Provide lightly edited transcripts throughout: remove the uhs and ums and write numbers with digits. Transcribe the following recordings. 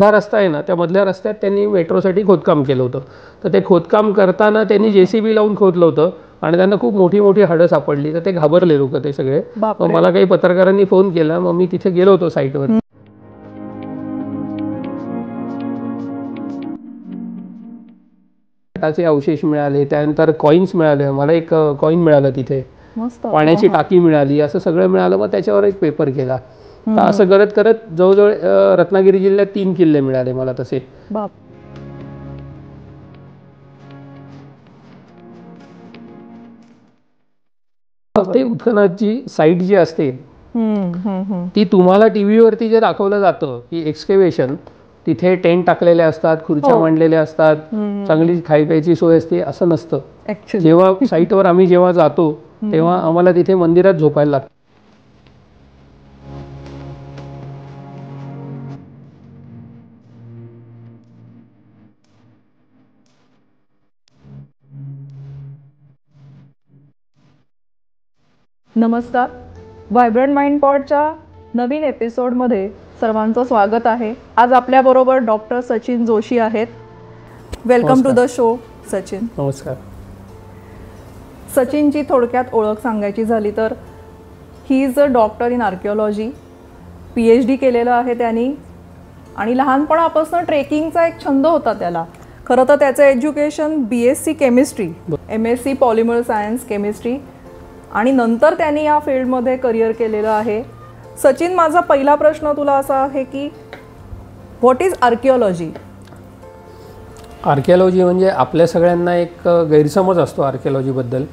हा रस्ता आहे ना, त्या मधल्या रस्त्यात त्यांनी मेट्रोसाठी खोदकाम केलं होतं. तर ते खोदकाम करताना त्यांनी JCB लावून खोदलं होतं आणि त्यांना खूप मोठी मोठी हाडं सापडली. तर ते घाबरले लोक ते सगळे. मग मला काही पत्रकारांनी फोन केला, मग मी तिथे गेलो होतो साईटवर. चे अवशेष मिळाले, त्यानंतर कॉईन्स मिळाले. मला एक कॉईन मिळालं तिथे, पाण्याची टाकी मिळाली, असं सगळं मिळालं. मग त्याच्यावर एक पेपर केला. तर असं करत करत जवळजवळ रत्नागिरी जिल्ह्यात 3 किल्ले मिळाले मला तसे. ते उत्खननाची साईट जी असते ती तुम्हाला टीव्हीवरती जे दाखवलं जातं की एक्सकेव्हेशन, तिथे टेंट टाकलेले असतात, खुर्च्या मांडलेल्या असतात, चांगली खाई प्यायची सोय असते, असं नसतं. जेव्हा साईटवर आम्ही जेव्हा जातो तेव्हा आम्हाला तिथे मंदिरात झोपायला लागतं. नमस्कार, व्हायब्रंट माइंड पॉडच्या नवीन एपिसोडमध्ये सर्वांचं स्वागत आहे. आज आपल्याबरोबर डॉक्टर सचिन जोशी आहेत. Welcome to the show Sachin. नमस्कार. सचिनची थोडक्यात ओळख सांगायची झाली तर he is a doctor in archaeology. PhD केलेलं आहे त्यांनी आणि लहानपणापासून ट्रेकिंगचा एक छंद होता त्याला. खरं तर त्याचं education BSc chemistry, MSc polymer science chemistry आणि नंतर त्यांनी या फील्डमध्ये करिअर केलेलं आहे. सचिन, माझा पहिला प्रश्न तुला असा आहे की व्हॉट इज आर्किओलॉजी? आर्किओलॉजी म्हणजे आपल्या सगळ्यांना एक गैरसमज असतो आर्किओलॉजीबद्दल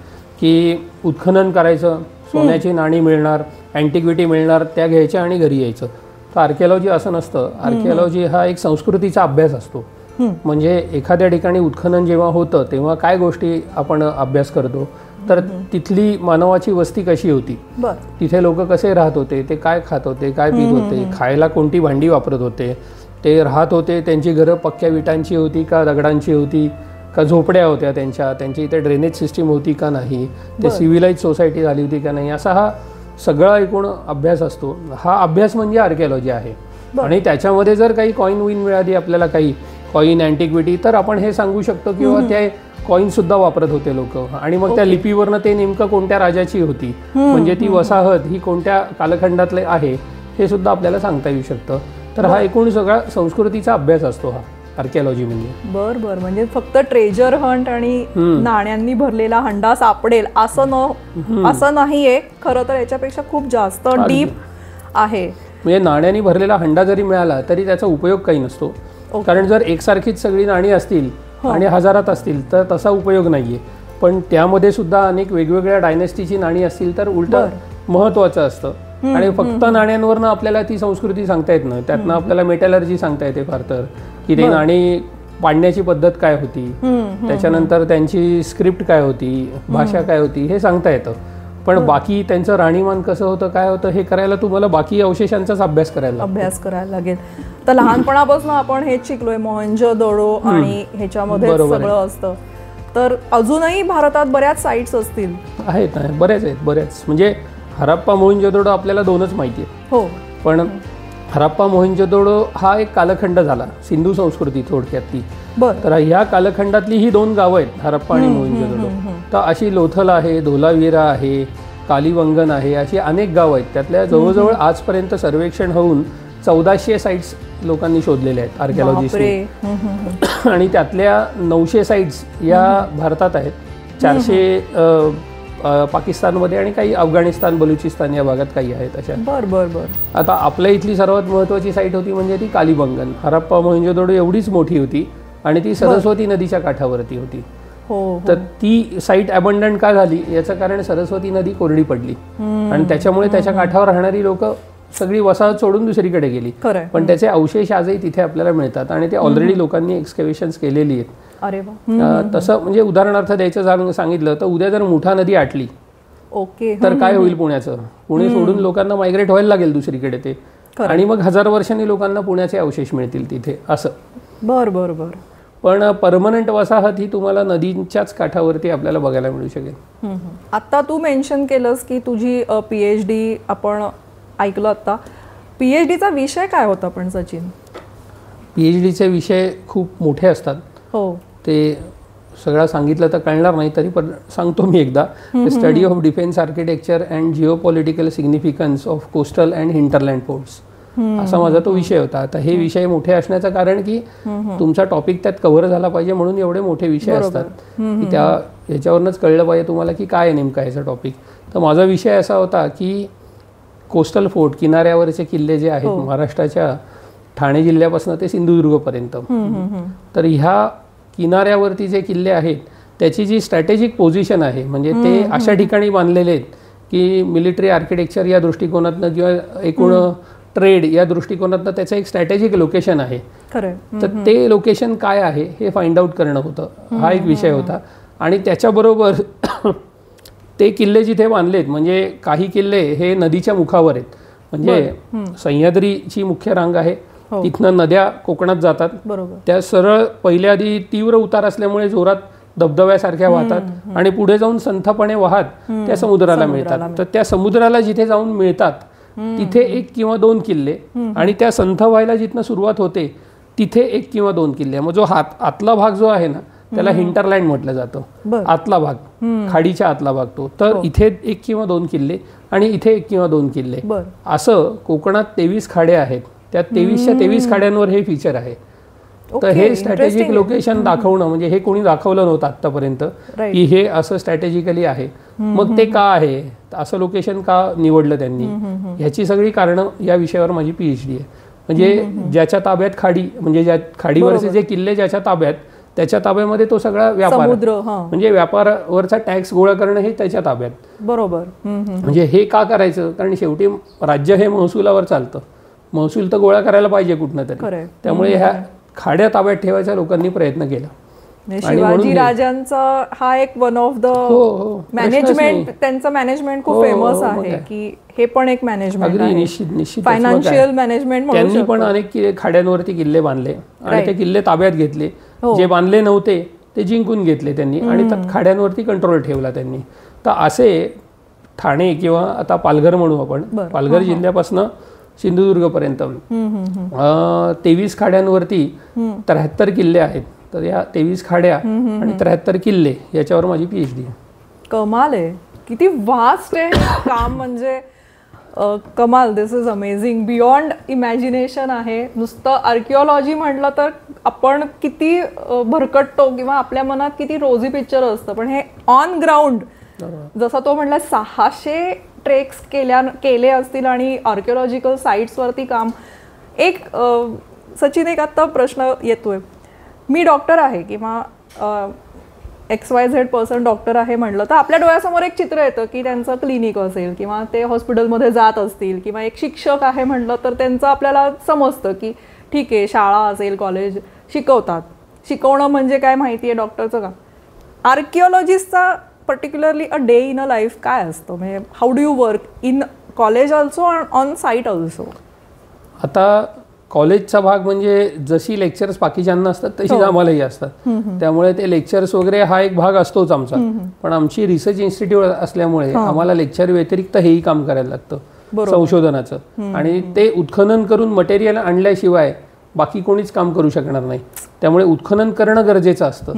की उत्खनन करायचं, सोन्याची नाणी मिळणार, अँटिक्विटी मिळणार, त्या घ्यायच्या आणि घरी यायचं. तर आर्किओलॉजी असं नसतं. आर्किओलॉजी हा एक संस्कृतीचा अभ्यास असतो. म्हणजे एखाद्या ठिकाणी उत्खनन जेव्हा होतं तेव्हा काय गोष्टी आपण अभ्यास करतो, तर तिथली मानवाची वस्ती कशी होती, तिथे लोक कसे राहत होते, ते काय खात होते, काय पीत होते, खायला कोणती भांडी वापरत होते, ते राहत होते, त्यांची घरं पक्क्या विटांची होती का दगडांची होती का झोपड्या होत्या, त्यांची इथे ड्रेनेज सिस्टीम होती का नाही, ते सिव्हिलाइज सोसायटी झाली होती का नाही, असा हा सगळा एकूण अभ्यास असतो. हा अभ्यास म्हणजे आर्किओलॉजी आहे. आणि त्याच्यामध्ये जर काही कॉईन विन मिळाली आपल्याला, काही कॉईन अँटिक्विटी, तर आपण हे सांगू शकतो किंवा त्या कॉईन सुद्धा वापरत होते लोक. आणि मग त्या लिपीवरनं ते नेमकं कोणत्या राजाची होती, म्हणजे ती वसाहत ही कोणत्या कालखंडातले आहे हे सुद्धा आपल्याला सांगता येऊ शकतं. तर हा एकूण सगळा संस्कृतीचा अभ्यास असतो हा आर्किओलॉजी म्हणजे. बरं, म्हणजे फक्त ट्रेजर हंट आणि नाण्यांनी भरलेला हंडा सापडेल असं नाहीये. खरं तर याच्यापेक्षा खूप जास्त डीप आहे. म्हणजे नाण्यांनी भरलेला हंडा जरी मिळाला तरी त्याचा उपयोग काही नसतो. कारण जर एकसारखीच सगळी नाणी असतील आणि हजारात असतील तर तसा उपयोग नाहीये. पण त्यामध्ये सुद्धा अनेक वेगवेगळ्या डायनेस्टीची नाणी असतील तर उलट महत्वाचं असतं. आणि फक्त नाण्यांवरनं आपल्याला ती संस्कृती सांगता येत नाही. त्यातनं आपल्याला मेटलर्जी सांगता येते फार तर, की ते नाणी पाडण्याची पद्धत काय होती, त्याच्यानंतर त्यांची स्क्रिप्ट काय होती, भाषा काय होती, हे सांगता येतं. पण बाकी त्यांचं राहणीमान कसं होतं, काय होतं, हे करायला तुम्हाला बाकी अवशेषांचाच अभ्यास करायला लागेल. तर लहानपणापासून आपण हेच शिकलोय, मोहनजोदडो आणि ह्याच्यामध्ये सगळं असतं. तर अजूनही भारतात बऱ्याच साइट्स असतील. आहेत, बऱ्याच. म्हणजे हरप्पा मोहनजोदडो आपल्याला 2च माहिती आहे. पण हरप्पा मोहनजोदडो हा एक कालखंड झाला, सिंधू संस्कृती थोडक्यात ती. तर ह्या कालखंडातली ही 2 गावं आहेत, हरप्पा आणि मोहनजोदडो. तर अशी लोथल आहे, धोलावीरा आहे, कालीबंगन आहे, अशी अनेक गावं आहेत. त्यातल्या जवळजवळ आजपर्यंत सर्वेक्षण होऊन 1400 साइट्स लोकांनी शोधलेल्या आहेत आर्किओलॉजिस्टनी. आणि त्यातल्या 900 साइट्स या भारतात आहेत, 400 पाकिस्तानमध्ये आणि काही अफगाणिस्तान, बलुचिस्तान या भागात काही आहेत अशा. आता आपल्या इथली सर्वात महत्त्वाची साईट होती म्हणजे ती कालीबंगन. हरप्पा मोहनजोदडो एवढीच मोठी होती आणि ती सरस्वती नदीच्या काठावरती होती. तर ती साईट अबंडंट का झाली याचं कारण सरस्वती नदी कोरडी पडली आणि त्याच्यामुळे त्याच्या काठावर राहणारी लोक सगळी वसाहत सोडून दुसरीकडे गेली. पण त्याचे अवशेष आजही तिथे आपल्याला मिळतात आणि ते ऑलरेडी लोकांनी एक्सकेव्हेशन्स केलेली आहेत. तसं म्हणजे उदाहरणार्थ द्यायचं सांगितलं तर उद्या जर मुठा नदी आटली तर काय होईल पुण्याचं? पुणे सोडून लोकांना मायग्रेट व्हायला लागेल दुसरीकडे ते, आणि मग 1000 वर्षांनी लोकांना पुण्याचे अवशेष मिळतील तिथे असं. बरं. पण परमनंट वसाहत ही तुम्हाला नदीच्याच काठावरती आपल्याला बघायला मिळू शकेल. आता तू मेन्शन केलंस की तुझी PhD आपण ऐकलं. आता PhDचा विषय काय होता पण सचिन? PhDचे विषय खूप मोठे असतात. हो, ते सगळं सांगितलं तर कळणार नाही, तरी पण सांगतो मी एकदा. Study of defence architecture and Jio political significance of coastal and hinterland ports असा माझा तो विषय होता. आता हे विषय मोठे असण्याचं कारण की तुमचा टॉपिक त्यात कव्हर झाला पाहिजे म्हणून एवढे मोठे विषय असतात की त्या ह्याच्यावरूनच कळलं पाहिजे तुम्हाला की काय नेमका याचा टॉपिक. तर माझा विषय असा होता की कोस्टल फोर्ट, किनाऱ्यावरचे किल्ले जे आहेत महाराष्ट्राच्या ठाणे जिल्ह्यापासून ते सिंधुदुर्गपर्यंत, तर ह्या किनाऱ्यावरती जे किल्ले आहेत त्याची जी स्ट्रॅटेजिक पोझिशन आहे, म्हणजे ते अशा ठिकाणी बांधलेले आहेत की मिलिटरी आर्किटेक्चर या दृष्टिकोनातनं किंवा एकूण ट्रेड या दृष्टिकोनातनं त्याचं एक स्ट्रॅटेजिक लोकेशन आहे. तर ते लोकेशन काय आहे हे फाइंड आउट करणं होतं, हा एक विषय होता. आणि त्याच्याबरोबर ते किल्ले जिथे बांधलेत, म्हणजे काही किल्ले हे नदीच्या मुखावर आहेत, म्हणजे सह्याद्रीची मुख्य रांग आहे, तिथनं नद्या कोकणात जातात, त्या सरळ पहिल्या आधी तीव्र उतार असल्यामुळे जोरात धबधब्यासारख्या वाहतात आणि पुढे जाऊन संथपणे वाहत त्या समुद्राला मिळतात. तर त्या समुद्राला जिथे जाऊन मिळतात तिथे 1 किंवा 2 किल्ले, आणि त्या संथ व्हायला जिथनं सुरुवात होते तिथे 1 किंवा 2 किल्ले. मग जो आतला भाग जो आहे ना त्याला हिंटरलँड म्हटलं जातं, आतला भाग, खाडीच्या आतला भाग तो. तर इथे 1 किंवा 2 किल्ले आणि इथे 1 किंवा 2 किल्ले, असं कोकणात 23 खाड्या आहेत. त्या 23च्या 23 खाड्यांवर हे फीचर आहे. तर हे स्ट्रॅटेजिक लोकेशन दाखवणं, म्हणजे हे कोणी दाखवलं नव्हतं आतापर्यंत की हे असं स्ट्रॅटेजिकली आहे. मग ते का आहे, असं लोकेशन का निवडलं त्यांनी, ह्याची सगळी कारणं या विषयावर माझी PhD आहे. म्हणजे ज्याच्या ताब्यात खाडी, म्हणजे ज्या खाडीवरचे जे किल्ले ज्याच्या ताब्यात, त्याच्या ताब्यामध्ये तो सगळा व्यापार, म्हणजे व्यापारावरचा टॅक्स गोळा करणं हे त्याच्या ताब्यात. बरोबर. म्हणजे हे का करायचं, कारण शेवटी राज्य हे महसुलावर चालतं, महसूल तर गोळा करायला पाहिजे कुठनं तरी. त्यामुळे ह्या खाड्या ताब्यात ठेवायचा लोकांनी प्रयत्न केला. शिवाजी राजांचा हा एक वन ऑफ द मॅनेजमेंट, त्यांचं मॅनेजमेंट खूप फेमस आहे की हे पण एक मॅनेजमेंट आहे, निश्चित फायनान्शियल मॅनेजमेंट. त्यांनी पण अनेक खाड्यांवरती किल्ले बांधले आणि ते किल्ले ताब्यात घेतले. जे बांधले नव्हते ते जिंकून घेतले त्यांनी आणि त्या खाड्यांवरती कंट्रोल ठेवला त्यांनी. तर असे ठाणे किंवा आता पालघर म्हणू आपण, पालघर जिल्ह्यापासून सिंधुदुर्गपर्यंत 23 खाड्यांवरती 73 किल्ले आहेत. तर या 23 खाड्या आणि 73 किल्ले याच्यावर माझी PhD आहे. कमाल आहे, किती वास्ट आहे काम, म्हणजे कमाल. दिस इज अमेझिंग, बियॉन्ड इमॅजिनेशन आहे. नुसतं आर्किओलॉजी म्हटलं तर आपण किती भरकटतो किंवा आपल्या मनात किती रोजी पिक्चर असतं, पण हे ऑन ग्राउंड, जसं तो म्हटलं 600 ट्रेक्स केले असतील आणि आर्किओलॉजिकल साईट्सवरती काम. एक सचिन, एक आत्ता प्रश्न येतोय, मी डॉक्टर आहे किंवा XYZ पर्सन डॉक्टर आहे म्हणलं तर आपल्या डोळ्यासमोर एक चित्र येतं की त्यांचं क्लिनिक असेल किंवा ते हॉस्पिटलमध्ये जात असतील, किंवा एक शिक्षक आहे म्हणलं तर त्यांचं आपल्याला समजतं की ठीक आहे, शाळा असेल, कॉलेज शिकवतात. शिकवणं म्हणजे काय माहिती आहे डॉक्टरचं का. आर्किओलॉजिस्टचा particularly a day in a life काय असतं, म्हणजे how do you work in college also and on site also. आता कॉलेजचा भाग म्हणजे जशी लेक्चर्स बाकीच्यांना असतात तशीच आम्हालाही असतात, त्यामुळे ते लेक्चर्स वगैरे हा एक भाग असतोच आमचा. पण आमची रिसर्च इन्स्टिट्यूट असल्यामुळे आम्हाला लेक्चर व्यतिरिक्त हेही काम करायला लागतं संशोधनाचं, आणि ते उत्खनन करून मटेरियल आणल्याशिवाय बाकी कोणीच काम करू शकणार नाही. त्यामुळे उत्खनन करणं गरजेचं असतं.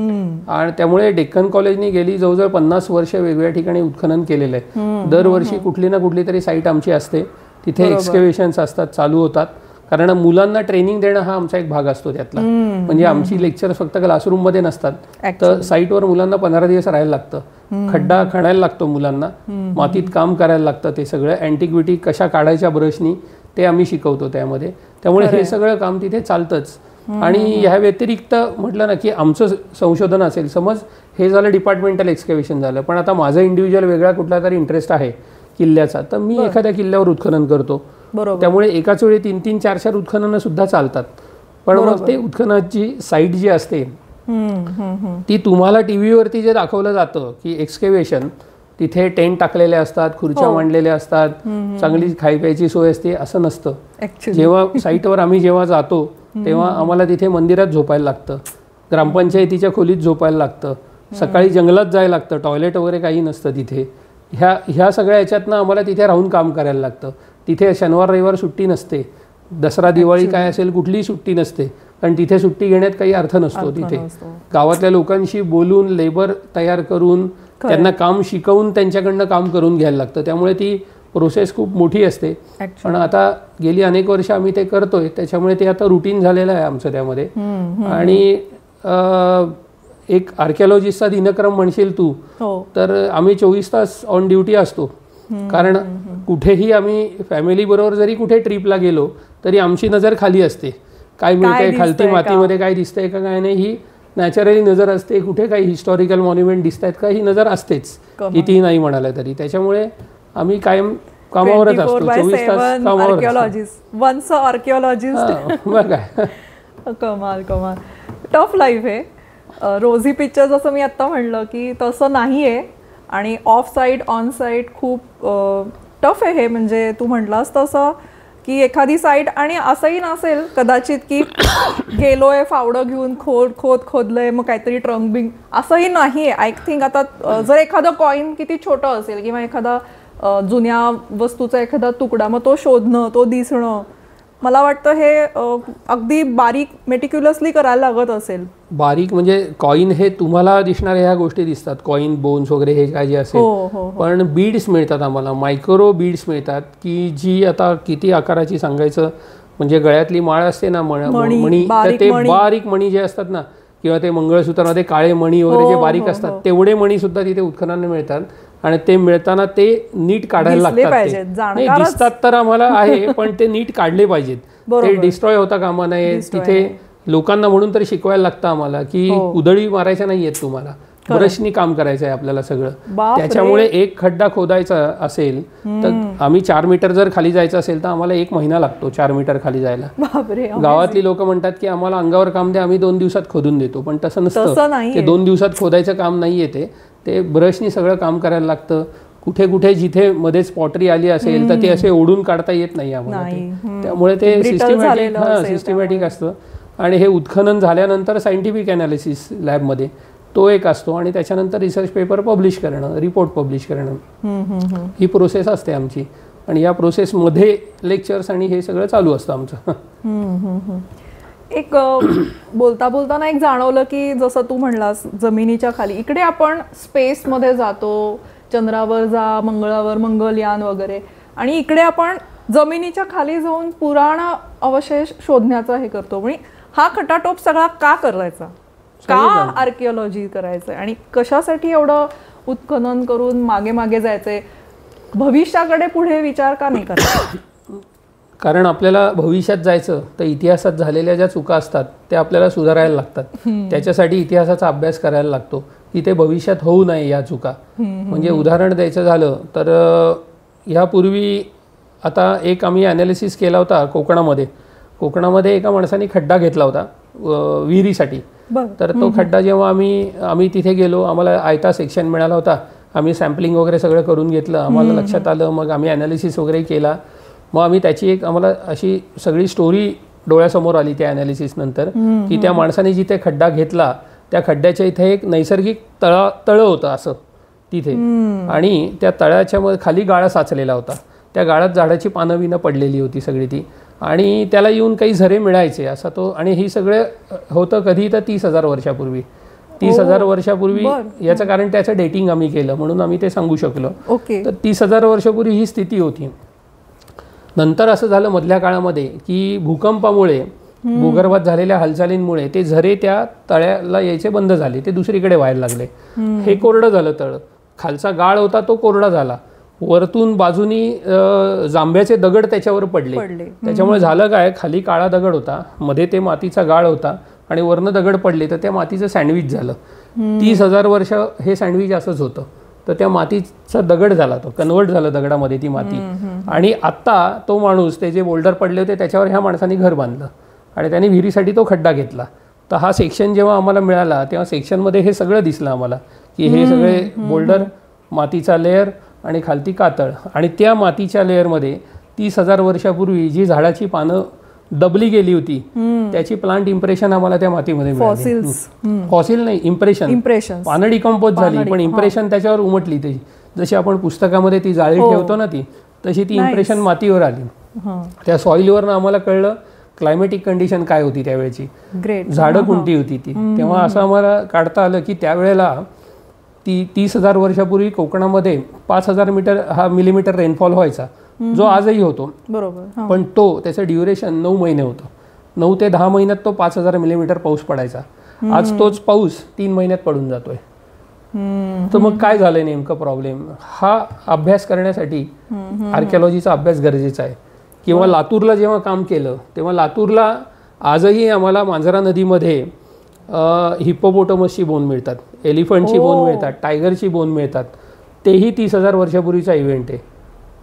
आणि त्यामुळे डेक्कन कॉलेजनी गेली जवळजवळ 50 वर्ष वेगवेगळ्या ठिकाणी उत्खनन केलेलं आहे. दरवर्षी कुठली ना कुठली तरी साईट आमची असते, तिथे एक्सकेव्हेशन्स असतात, चालू होतात. कारण मुलांना ट्रेनिंग देणं हा आमचा एक भाग असतो त्यातला. म्हणजे आमची लेक्चर फक्त क्लासरूममध्ये नसतात, तर साईटवर मुलांना 15 दिवस राहायला लागतं, खड्डा खणायला लागतो मुलांना, मातीत काम करायला लागतं. ते सगळं अँटिक्विटी कशा काढायच्या ब्रशनी ते आम्ही शिकवतो त्यामध्ये. त्यामुळे हे सगळं काम तिथे चालतंच. आणि ह्या व्यतिरिक्त म्हटलं ना की आमचं संशोधन असेल, समज हे झालं डिपार्टमेंटल एक्सकेव्हेशन झालं, पण आता माझं इंडिव्हिज्युअल वेगळा कुठला तरी इंटरेस्ट आहे किल्ल्याचा, तर मी एखाद्या किल्ल्यावर उत्खनन करतो. त्यामुळे एकाच वेळी 3-3, 4-4 उत्खननं सुद्धा चालतात. पण मग ते उत्खननाची साईट जी असते ती तुम्हाला टीव्हीवरती जे दाखवलं जातं की एक्सकेव्हेशन, तिथे टेंट टाकलेले असतात, खुर्च्या मांडलेल्या असतात, चांगली खाई प्यायची सोय असते, असं नसतं. जेव्हा साईटवर आम्ही जेव्हा जातो तेव्हा आम्हाला तिथे मंदिरात झोपायला लागतं, ग्रामपंचायतीच्या खोलीत झोपायला लागतं, सकाळी जंगलात जायला लागतं, टॉयलेट वगैरे काही नसतं तिथे. ह्या सगळ्या याच्यातनं आम्हाला तिथे राहून काम करायला लागतं. तिथे शनिवार रविवार सुट्टी नसते, दसरा दिवाळी काय असेल कुठलीही सुट्टी नसते. कारण तिथे सुट्टी घेण्यात काही अर्थ नसतो. तिथे गावातल्या लोकांशी बोलून लेबर तयार करून त्यांना काम शिकवून त्यांच्याकडनं काम करून घ्यायला लागतं. त्यामुळे ती प्रोसेस खूप मोठी असते. पण आता गेली अनेक वर्ष आम्ही ते करतोय, त्याच्यामुळे ते आता रुटीन झालेलं आहे आमचं त्यामध्ये. आणि एक आर्किओलॉजिस्टचा दिनक्रम म्हणशील तू, तर आम्ही 24 तास ऑन ड्युटी असतो. कारण कुठेही आम्ही फॅमिली बरोबर जरी कुठे ट्रिपला गेलो तरी आमची नजर खाली असते. काय मिळतंय खालती मातीमध्ये, काय दिसतंय का काय नाही, ही नॅचरली नजर असते. कुठे काही हिस्टॉरिकल मॉन्युमेंट दिसत आहेत का, ही नजर असतेच कितीही नाही म्हणालं तरी. त्याच्यामुळे आम्ही कायम कामावरच असतो, 24 तास कामावर. कमाल कमाल. टफ लाईफ आहे. रोझी पिक्चर जसं मी आत्ता म्हणलं की तसं नाही आहे. आणि ऑफ साईट ऑन साईट खूप टफ आहे हे. म्हणजे तू म्हटलास तसं की एखादी साईट, आणि असंही नसेल कदाचित की गेलोय फावडं घेऊन खोदलंय मग काहीतरी ट्रंक बिंग, असंही नाही आहे. आय थिंक आता जर एखादं कॉईन किती छोटं असेल किंवा एखादा जुन्या वस्तूचा एखादा तुकडा, मग तो शोधणं, तो दिसणं, मला वाटतं हे अगदी बारीक मेटिक्युलसली करायला लागत असेल. बारीक म्हणजे कॉईन हे तुम्हाला दिसणाऱ्या ह्या गोष्टी दिसतात, कॉईन बोन्स वगैरे हे काय जे असेल. पण बीड्स मिळतात आम्हाला, मायक्रो बीड्स मिळतात की जी आता किती आकाराची सांगायचं, म्हणजे गळ्यातली माळ असते ना मणी, तर ते बारीक मणी जे असतात ना, किंवा ते मंगळसूत्रामध्ये काळे मणी वगैरे जे बारीक असतात, तेवढे मणी सुद्धा तिथे उत्खननाने मिळतात. आणि ते मिळताना ते नीट काढायला लागतात. दिसतात तर आम्हाला आहे, पण ते नीट काढले पाहिजेत. ते डिस्ट्रॉय होता कामा नये. तिथे लोकांना म्हणून तरी शिकवायला लागतं आम्हाला की उधळी मारायच्या नाहीयेत तुम्हाला, ब्रशनी काम करायचं आहे आपल्याला सगळं. त्याच्यामुळे एक खड्डा खोदायचा असेल तर आम्ही 4 मीटर जर खाली जायचं असेल तर आम्हाला 1 महिना लागतो 4 मीटर खाली जायला. गावातली लोक म्हणतात की आम्हाला अंगावर काम द्या, आम्ही 2 दिवसात खोदून देतो. पण तसं नसतं. ते 2 दिवसात खोदायचं काम नाहीये. ते ब्रशनी सगळं काम करायला लागतं. कुठे कुठे जिथे मध्ये स्पॉटरी आली असेल तर ते असे ओढून काढता येत नाही आम्हाला. त्यामुळे ते सिस्टमॅटिक असतं. आणि हे उत्खनन झाल्यानंतर सायंटिफिक अनालिसिस लॅबमध्ये तो एक असतो. आणि त्याच्यानंतर रिसर्च पेपर पब्लिश करणं, रिपोर्ट पब्लिश करणं, ही प्रोसेस असते आमची. आणि या प्रोसेसमध्ये लेक्चर्स आणि हे सगळं चालू असतं आमचं. एक बोलता बोलताना एक जाणवलं की जसं तू म्हणलास जमिनीच्या खाली, इकडे आपण स्पेसमध्ये जातो, चंद्रावर जा, मंगळावर मंगलयान वगैरे, आणि इकडे आपण जमिनीच्या खाली जाऊन पुराण अवशेष शोधण्याचा हे करतो. म्हणजे हा खटाटोप सगळा का करायचा, का आर्किओलॉजी करायचंय, आणि कशासाठी एवढं उत्खनन करून मागे मागे जायचंय, भविष्याकडे पुढे विचार का नाही करायचा? कारण आपल्याला भविष्यात जायचं तर इतिहासात झालेल्या ज्या चुका असतात त्या आपल्याला सुधारायला लागतात. त्याच्यासाठी इतिहासाचा अभ्यास करायला लागतो की ते भविष्यात होऊ नये या चुका. म्हणजे उदाहरण द्यायचं झालं तर ह्यापूर्वी आता एक आम्ही ॲनालिसिस केला होता कोकणामध्ये एका माणसाने खड्डा घेतला होता विहिरीसाठी. तर तो खड्डा जेव्हा आम्ही तिथे गेलो, आम्हाला आयता सेक्शन मिळाला होता. आम्ही सॅम्पलिंग वगैरे सगळं करून घेतलं, आम्हाला लक्षात आलं. मग आम्ही ॲनालिसिस वगैरे केला. मग आम्ही त्याची आम्हाला अशी सगळी स्टोरी डोळ्यासमोर आली त्या ॲनालिसिस नंतर, की त्या माणसाने जिथे खड्डा घेतला त्या खड्ड्याच्या इथे एक नैसर्गिक तळं होतं असं तिथे. आणि त्या तळ्याच्या खाली गाळा साचलेला होता. त्या गाळात झाडाची पानं विनं पडलेली होती सगळी ती, आणि त्याला येऊन काही झरे मिळायचे असा तो. आणि ही सगळं होतं कधी तर 30,000 वर्षापूर्वी. 30,000 वर्षापूर्वी. याचं कारण त्याचं डेटिंग आम्ही केलं म्हणून आम्ही ते सांगू शकलो. तर 30,000 वर्षापूर्वी ही स्थिती होती. नंतर असं झालं मधल्या काळामध्ये की भूकंपामुळे, भूगर्भात झालेल्या हालचालींमुळे ते झरे त्या तळ्याला यायचे बंद झाले, ते दुसरीकडे व्हायला लागले. हे कोरडं झालं तळ. खालचा गाळ होता तो कोरडा झाला. वरतून बाजूनी जांभ्याचे दगड त्याच्यावर पडले. त्याच्यामुळे झालं काय, खाली काळा दगड होता, मध्ये ते मातीचा गाळ होता, आणि वरनं दगड पडले तर त्या मातीचं सँडविच झालं. 30,000 वर्ष हे सँडविच असंच होतं. तर त्या मातीचा दगड झाला, तो कन्वर्ट झालं दगडामध्ये ती माती. आणि आत्ता तो माणूस, ते जे बोल्डर पडले होते त्याच्यावर ह्या माणसाने घर बांधलं आणि त्याने विहिरीसाठी तो खड्डा घेतला. तर हा सेक्शन जेव्हा आम्हाला मिळाला तेव्हा सेक्शनमध्ये हे सगळं दिसलं आम्हाला की हे सगळे बोल्डर, मातीचा लेअर आणि खालती कातळ. आणि त्या मातीच्या लेअरमध्ये 30,000 वर्षापूर्वी जी झाडाची पानं दबली गेली होती त्याची प्लांट इम्प्रेशन आम्हाला त्या मातीमध्ये मिळाली. फॉसिल नाही, इम्प्रेशन. पानं डिकम्पोज झाली पण इम्प्रेशन त्याच्यावर उमटली. त्याची जशी आपण पुस्तकामध्ये ती जाळी ठेवतो ना ती, तशी ती इम्प्रेशन मातीवर आली. त्या सॉइलवरनं आम्हाला कळलं क्लायमेटिक कंडिशन काय होती त्यावेळेची, ग्रेट, झाडं कोणती होती ती, तेव्हा असं आम्हाला काढता आलं की त्यावेळेला 30,000 वर्षापूर्वी कोकणामध्ये 5,000 मिलीमीटर रेनफॉल व्हायचा, जो आजही होतो. बरोबर. पण त्याचं ड्युरेशन 9 महिने होतं. 9 ते 10 महिन्यात तो 5,000 मिलीमीटर पाऊस पडायचा. आज तोच पाऊस 3 महिन्यात पडून जातोय. तर मग काय झालंय नेमकं प्रॉब्लेम, हा अभ्यास करण्यासाठी आर्किओलॉजीचा अभ्यास गरजेचा आहे. किंवा लातूरला जेव्हा काम केलं तेव्हा लातूरला आजही आम्हाला मांजरा नदीमध्ये हिप्पोपोटमसची बोन मिळतात, एलिफंटची बोन मिळतात, टायगरची बोन मिळतात. तेही 30,000 वर्षापूर्वीचा इव्हेंट आहे.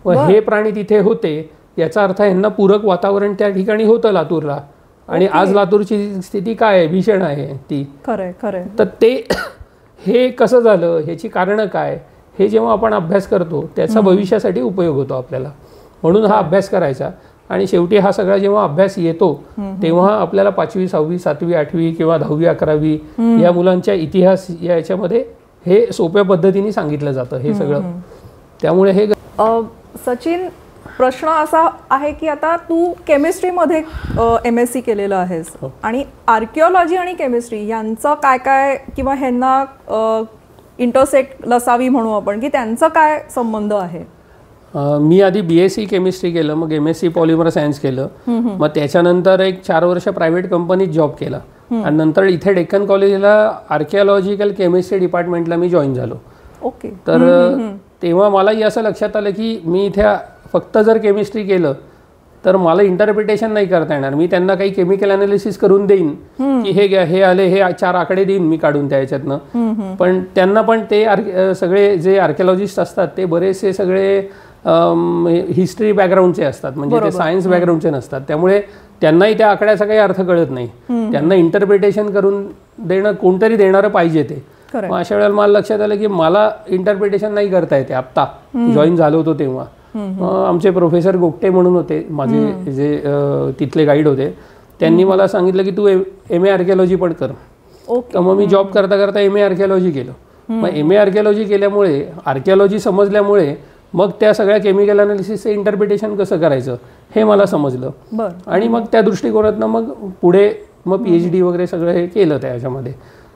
व हे प्राणी तिथे होते याचा अर्थ यांना पूरक वातावरण त्या ठिकाणी होतं लातूरला. आणि आज लातूरची स्थिती काय आहे, भीषण आहे ती. खरंय. तर हे कसं झालं, ह्याची कारणं काय, हे जेव्हा आपण अभ्यास करतो त्याचा भविष्यासाठी उपयोग होतो आपल्याला. म्हणून हा अभ्यास करायचा. आणि शेवटी हा सगळा जेव्हा अभ्यास येतो तेव्हा आपल्याला 5वी 6वी 7वी 8वी किंवा 10वी 11वी या मुलांच्या इतिहास याच्यामध्ये हे सोप्या पद्धतीने सांगितलं जातं हे सगळं. त्यामुळे हे सचिन, प्रश्न असा आहे की आता तू केमिस्ट्रीमध्ये MSc केलेलं आहेस आणि आर्किओलॉजी आणि केमिस्ट्री यांचं काय काय किंवा ह्यांना इंटरसेक्ट नसावी म्हणू आपण, की त्यांचं काय संबंध आहे? मी आधी BSc केमिस्ट्री केलं, मग MSc पॉलिमर सायन्स केलं, मग त्याच्यानंतर एक 4 वर्ष प्रायव्हेट कंपनीत जॉब केला आणि नंतर इथे डेक्कन कॉलेजला आर्किओलॉजिकल केमिस्ट्री डिपार्टमेंटला मी जॉईन झालो. ओके. तर तेव्हा मलाही असं लक्षात आलं की मी इथे फक्त जर केमिस्ट्री केलं तर मला इंटरप्रिटेशन नाही करता येणार. मी त्यांना काही केमिकल अनालिसिस करून देईन की हे घ्या, हे आले, हे 4 आकडे देईन मी काढून त्या ह्याच्यातनं. पण त्यांना पण ते सगळे जे आर्किओलॉजिस्ट असतात ते बरेचसे सगळे हिस्ट्री बॅकग्राऊंडचे असतात, म्हणजे ते सायन्स बॅकग्राऊंडचे नसतात. त्यामुळे त्यांनाही त्या आकड्याचा काही अर्थ कळत नाही. त्यांना इंटरप्रिटेशन करून देणं कोणतरी देणारं पाहिजे ते. मग अशा वेळेला मला लक्षात आलं की मला इंटरप्रिटेशन नाही करता येते. आत्ता जॉईन झालो होतो तेव्हा आमचे प्रोफेसर गोगटे म्हणून होते, माझे जे तिथले गाईड होते, त्यांनी मला सांगितलं की तू MA आर्किओलॉजी पण कर. तर मग मी जॉब करता करता MA आर्किओलॉजी केलं. मग MA आर्किओलॉजी केल्यामुळे आर्किओलॉजी समजल्यामुळे मग त्या सगळ्या केमिकल अनालिसिसचं इंटरप्रिटेशन कसं करायचं हे मला समजलं. आणि मग त्या दृष्टिकोनातनं मग पुढे मग PhD वगैरे सगळं हे केलं त्याच्यामध्ये.